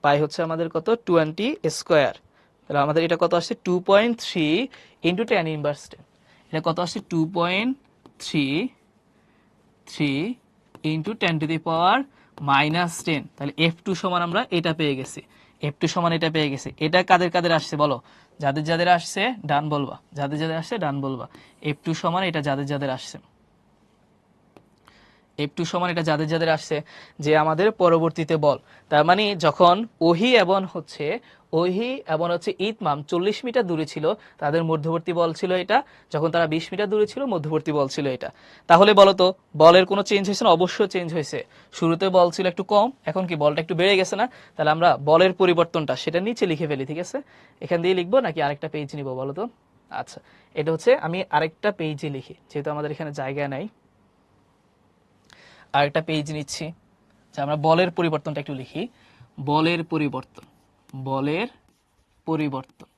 পাই হচ্ছে আমাদের কত 20 স্কয়ার। তাহলে আমাদের এটা কত আসছে 2.3 ইন্টু 10⁻10, এটা কত আসছে 2.33 ইন্টু 10⁻10। তাহলে F2 সমান আমরা এটা পেয়ে গেছি, F2 সমান এটা পেয়ে গেছি। এটা কাদের কাদের আসছে বলো, যাদের যাদের আসছে ডান বলবা, যাদের যাদের আসছে ডান বলবা। F2 সমান এটা যাদের যাদের আসছে, F2 সমান এটা যাদের যাদের আসছে যে আমাদের পরবর্তীতে বল, তার মানে যখন ওহি এবং হচ্ছে ইতমাম 40 মিটার দূরে ছিল তাদের মধ্যবর্তী বল ছিল এটা, যখন তারা 20 মিটার দূরে ছিল মধ্যবর্তী বল ছিল এটা। তাহলে বলো তো বলের কোনো চেঞ্জ হয়েছে না? অবশ্যই চেঞ্জ হয়েছে, শুরুতে বল ছিল একটু কম, এখন কি বলটা একটু বেড়ে গেছে না? তাহলে আমরা বলের পরিবর্তনটা সেটা নিচে লিখে ফেলি, ঠিক আছে? এখান দিয়ে লিখবো নাকি আরেকটা পেজ নিব বলো তো? আচ্ছা এটা হচ্ছে আমি আরেকটা পেজে লিখি, যেহেতু আমাদের এখানে জায়গা নাই আরেকটা পেজ নিচ্ছি, যে আমরা বলের পরিবর্তনটা একটু লিখি। বলের পরিবর্তন, বলের পরিবর্তন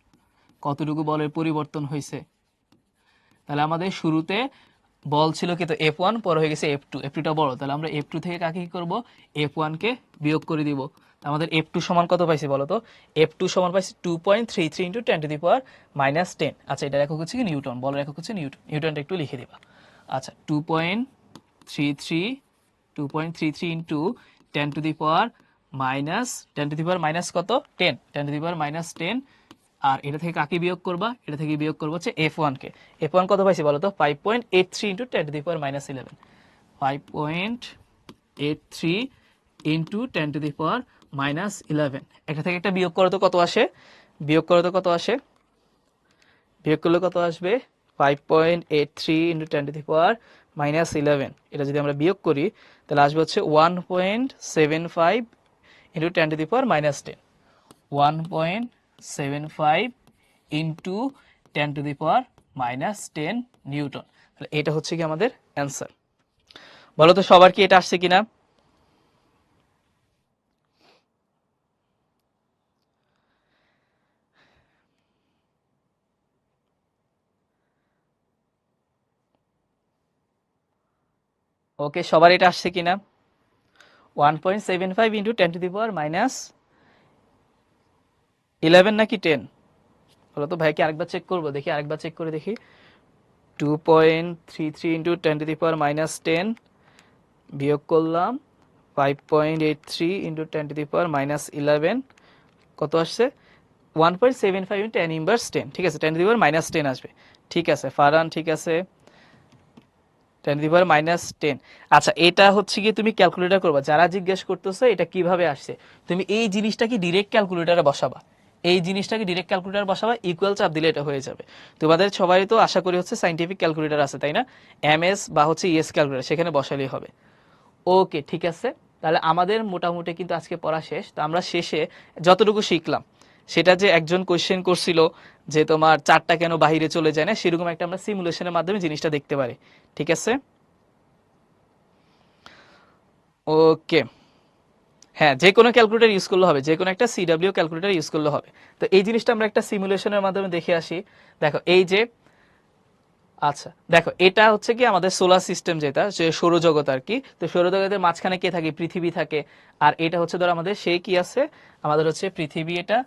কতটুকু বলের পরিবর্তন হয়েছে, তাহলে আমাদের শুরুতে বল ছিল কিন্তু F1, পরে হয়ে গেছে F2, F2টা বড়, তাহলে আমরা F2 থেকে কাকে কি করবো F1 কে বিয়োগ করে দিব। আমাদের F2 সমান কত পাইছি বলো তো? F2 সমান পাইছি 2.33 ইন্টু 10⁻10। আচ্ছা এটা একক হচ্ছে কি নিউটন, বলের একক হচ্ছে নিউটন, নিউটনটা একটু লিখে দিবা। আচ্ছা 2.33 ইন্টু 10⁻10 কত 10, 10⁻10 আর এটা থেকে কাকে বিয়োগ করবা, এটা থেকে বিয়োগ করবো হচ্ছে f1 কে। f1 কত পাইছি বলো তো, 5.83 ইন্টু 10⁻⁻11, 5.83 ইন্টু 10⁻⁻11। এটা থেকে একটা বিয়োগ করো তো কত আসে, বিয়োগ করো তো কত আসে, বিয়োগ করলে কত আসবে, 5.83 ইন্টু 10⁻⁻11। এটা যদি আমরা বিয়োগ করি তাহলে আসবে হচ্ছে 1.75 ইন্টু 10⁻⁻10, 1.75 ইন্টু 10⁻⁻10 নিউটন। তাহলে এটা হচ্ছে কি আমাদের অ্যান্সার। বলো তো সবার কি এটা আসছে কিনা? ওকে, সবার এটা আসছে কিনা? 1.75 ইন্টু 10⁻11 নাকি 10? বলো তো ভাই, কি আরেকবার চেক করবো, দেখি আরেকবার চেক করে দেখি। 2.33 ইন্টু 10⁻10 বিয়োগ করলাম 5.83 ইন্টু 10⁻11, কত আসছে? 1.75 ইন্টু 10⁻10, ঠিক আছে, 10⁻10 আসবে। ঠিক আছে ফারহান, ঠিক আছে, 10⁻10। আচ্ছা, এটা হচ্ছে কি তুমি ক্যালকুলেটর করবা, যারা জিজ্ঞেস করতেছে এটা কিভাবে আসছে, তুমি এই জিনিসটাকে ডিরেক্ট ক্যালকুলেটরে বসাবা, এই জিনিসটাকে ডিরেক্ট ক্যালকুলেটর বসাবা, ইকুয়াল চাপ দিলে এটা হয়ে যাবে। তোমাদের সবাই তো আশা করি হচ্ছে সাইন্টিফিক ক্যালকুলেটর আছে তাই না, এমএস বা হচ্ছে ইএস ক্যালকুলেটর, সেখানে বসালেই হবে। ওকে ঠিক আছে, তাহলে আমাদের মোটামুটি কিন্তু আজকে পড়া শেষ। তো আমরা শেষে যতটুকু শিখলাম সেটা, যে একজন কোয়েশ্চেন করছিল যে তোমার চারটা কেন বাহিরে চলে যায় না, সেরকম একটা আমরা সিমুলেশনের মাধ্যমে জিনিসটা দেখতে পারি। ঠিক আছে, ওকে। হ্যাঁ, যে কোনো ক্যালকুলেটর ইউজ করলে হবে, যে কোনো একটা সিডাব্লিউ ক্যালকুলেটর ইউজ করলে হবে। তো এই জিনিসটা আমরা একটা সিমুলেশনের মাধ্যমে দেখে আসি। দেখো এই যে, আচ্ছা দেখো এটা হচ্ছে কি আমাদের সোলার সিস্টেম, যেটা সৌরজগৎ আর কি। তো সৌরজগতের মাঝখানে কে থাকে, পৃথিবী থাকে। আর এটা হচ্ছে ধরো আমাদের সেই কি আছে, আমাদের হচ্ছে পৃথিবী, এটা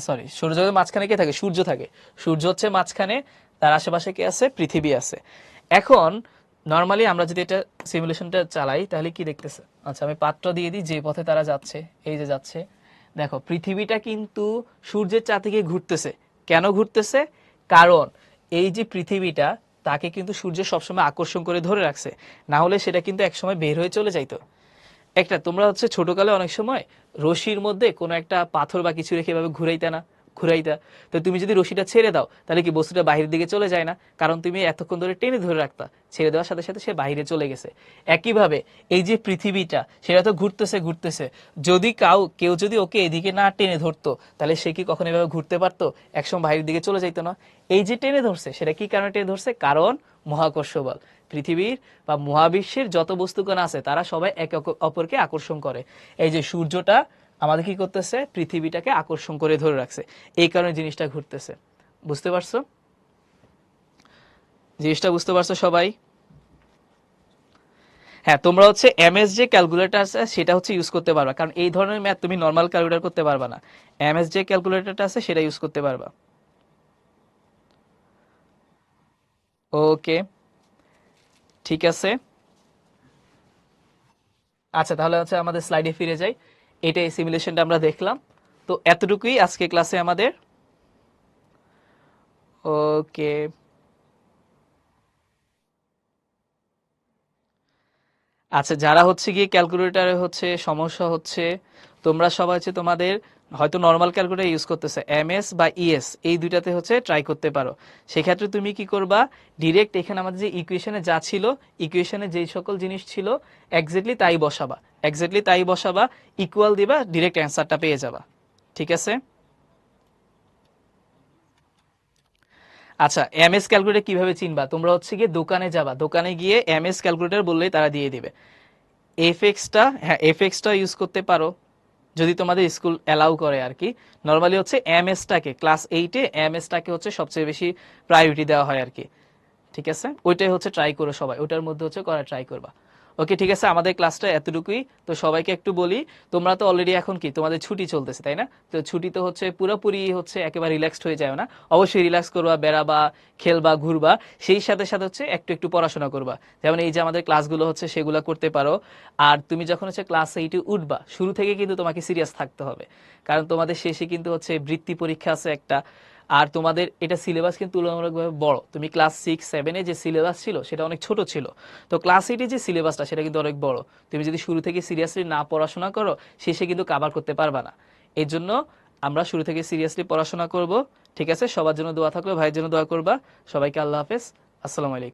সরি, সৌরজগতের মাঝখানে কে থাকে, সূর্য থাকে। সূর্য হচ্ছে মাঝখানে, তার আশেপাশে কে আছে, পৃথিবী আছে। এখন নর্মালি আমরা যদি এটা সিমুলেশনটা চালাই তাহলে কি দেখতেছে, আচ্ছা আমি পাত্র দিয়ে দিই, যে পথে তারা যাচ্ছে, এই যে যাচ্ছে, দেখো পৃথিবীটা কিন্তু সূর্যের চারদিকে ঘুরতেছে। কেন ঘুরতেছে? কারণ এই যে পৃথিবীটা, তাকে কিন্তু সূর্য সবসময় আকর্ষণ করে ধরে রাখছে, না হলে সেটা কিন্তু একসময় বের হয়ে চলে যাইতো। একটা তোমরা হচ্ছে ছোটকালে অনেক সময় রশির মধ্যে কোনো একটা পাথর বা কিছু রেখে এভাবে ঘুরাইতে না, ঘুরাইতা। তো তুমি যদি রশিটা ছেড়ে দাও তাহলে কি বস্তুটা বাহিরের দিকে চলে যায় না, কারণ তুমি এতক্ষণ ধরে টেনে ধরে রাখতা, ছেড়ে দেওয়ার সাথে সাথে সে বাইরে চলে গেছে। একইভাবে এই যে পৃথিবীটা, সেটা তো ঘুরতেছে ঘুরতেছে, যদি কেউ যদি ওকে এদিকে না টেনে ধরতো তাহলে সে কি কখনো এভাবে ঘুরতে পারতো? একসময় বাইরের দিকে চলে যাইতো না। এই যে টেনে ধরছে, সেটা কি কারণে টেনে ধরছে? কারণ মহাকর্ষ বল। পৃথিবীর বা মহাবিশ্বের যত বস্তুকণ আছে তারা সবাই একে অপরকে আকর্ষণ করে। এই যে সূর্যটা আমাদের কি করতেছে, পৃথিবীটাকে আকর্ষণ করে ধরে রাখছে, এই কারণে জিনিসটা ঘুরতেছে। বুঝতে পারছো? জিনিসটা বুঝতে পারছো সবাই? হ্যাঁ, তোমরা হচ্ছে এমএস যে ক্যালকুলেটর আছে সেটা হচ্ছে ইউজ করতে পারবা, কারণ এই ধরনের ম্যাথ তুমি নর্মাল ক্যালকুলেটর করতে পারবা না। এমএস যে ক্যালকুলেটরটা আছে সেটা ইউজ করতে পারবা। ওকে ঠিক আছে। আচ্ছা তাহলে হচ্ছে আমাদের স্লাইডে ফিরে যাই। এটা এই সিমুলেশনটা আমরা দেখলাম। তো এতটুকুই আজকে ক্লাসে আমাদের। ওকে আচ্ছা, যারা হচ্ছে গিয়ে ক্যালকুলেটরে হচ্ছে সমস্যা হচ্ছে, তোমরা সবাই হচ্ছে তোমাদের হয়তো নর্মাল ক্যালকুলেটর ইউজ করতেছে, এমএস বা ইএস এই দুইটাতে হচ্ছে ট্রাই করতে পারো। সেক্ষেত্রে তুমি কি করবা, ডিরেক্ট এখানে আমাদের যে ইকুয়েশনে যা ছিল, ইকুয়েশনে যেই সকল জিনিস ছিল এক্স্যাক্টলি তাই বসাবা, এক্স্যাক্টলি তাই বসাবা, ইকুয়াল দিবা, ডিরেক্ট অ্যান্সারটা পেয়ে যাবা। ঠিক আছে। আচ্ছা, এমএস ক্যালকুলেটর কিভাবে চিনবা? তোমরা হচ্ছে গিয়ে দোকানে যাবা, দোকানে গিয়ে এমএস ক্যালকুলেটর বললেই তারা দিয়ে দিবে। এফএক্সটা, হ্যাঁ এফএক্সটা ইউজ করতে পারো যদি তোমাদের স্কুল অ্যালাউ করে আর কি। নর্মালি হচ্ছে এমএসটাকে ক্লাস 8-এ এমএসটাকে হচ্ছে সবচেয়ে বেশি প্রায়োরিটি দেওয়া হয় আর কি। ঠিক আছে, ওইটাই হচ্ছে ট্রাই করো সবাই, ওটার মধ্যে হচ্ছে করা ট্রাই করবা। ওকে ঠিক আছে, আমাদের ক্লাসটা এতটুকুই। তো সবাইকে একটু বলি, তোমরা তো অলরেডি এখন কি তোমাদের ছুটি চলতেছে তাই না? তো ছুটি তো হচ্ছে পুরোপুরি হচ্ছে একেবারে রিল্যাক্সড হয়ে যায় না, অবশ্যই রিল্যাক্স করবা, বেড়াবা, খেলবা, ঘুরবা, সেই সাথে সাথে হচ্ছে একটু একটু পড়াশোনা করবা। যেমন এই যে আমাদের ক্লাসগুলো হচ্ছে সেগুলো করতে পারো। আর তুমি যখন হচ্ছে ক্লাস 8-এ উঠবা, শুরু থেকে কিন্তু তোমাকে সিরিয়াস থাকতে হবে, কারণ তোমাদের শেষে কিন্তু হচ্ছে বৃত্তি পরীক্ষা আছে একটা। আর তোমাদের এটা সিলেবাস কিন্তু তুলনামূলকভাবে বড়। তুমি ক্লাস 6-7 যে সিলেবাস ছিল সেটা অনেক ছোট ছিল, তো ক্লাস 8 যে সিলেবাসটা সেটা কিন্তু অনেক বড়। তুমি যদি শুরু থেকে সিরিয়াসলি না পড়াশোনা করো, শেষে কিন্তু কাভার করতে পারবা না। এই জন্য আমরা শুরু থেকে সিরিয়াসলি পড়াশোনা করব। ঠিক আছে, সবার জন্য দোয়া থাকলো, ভাইয়ের জন্য দোয়া করবা। সবাইকে আল্লাহ হাফেজ, আসসালামু আলাইকুম।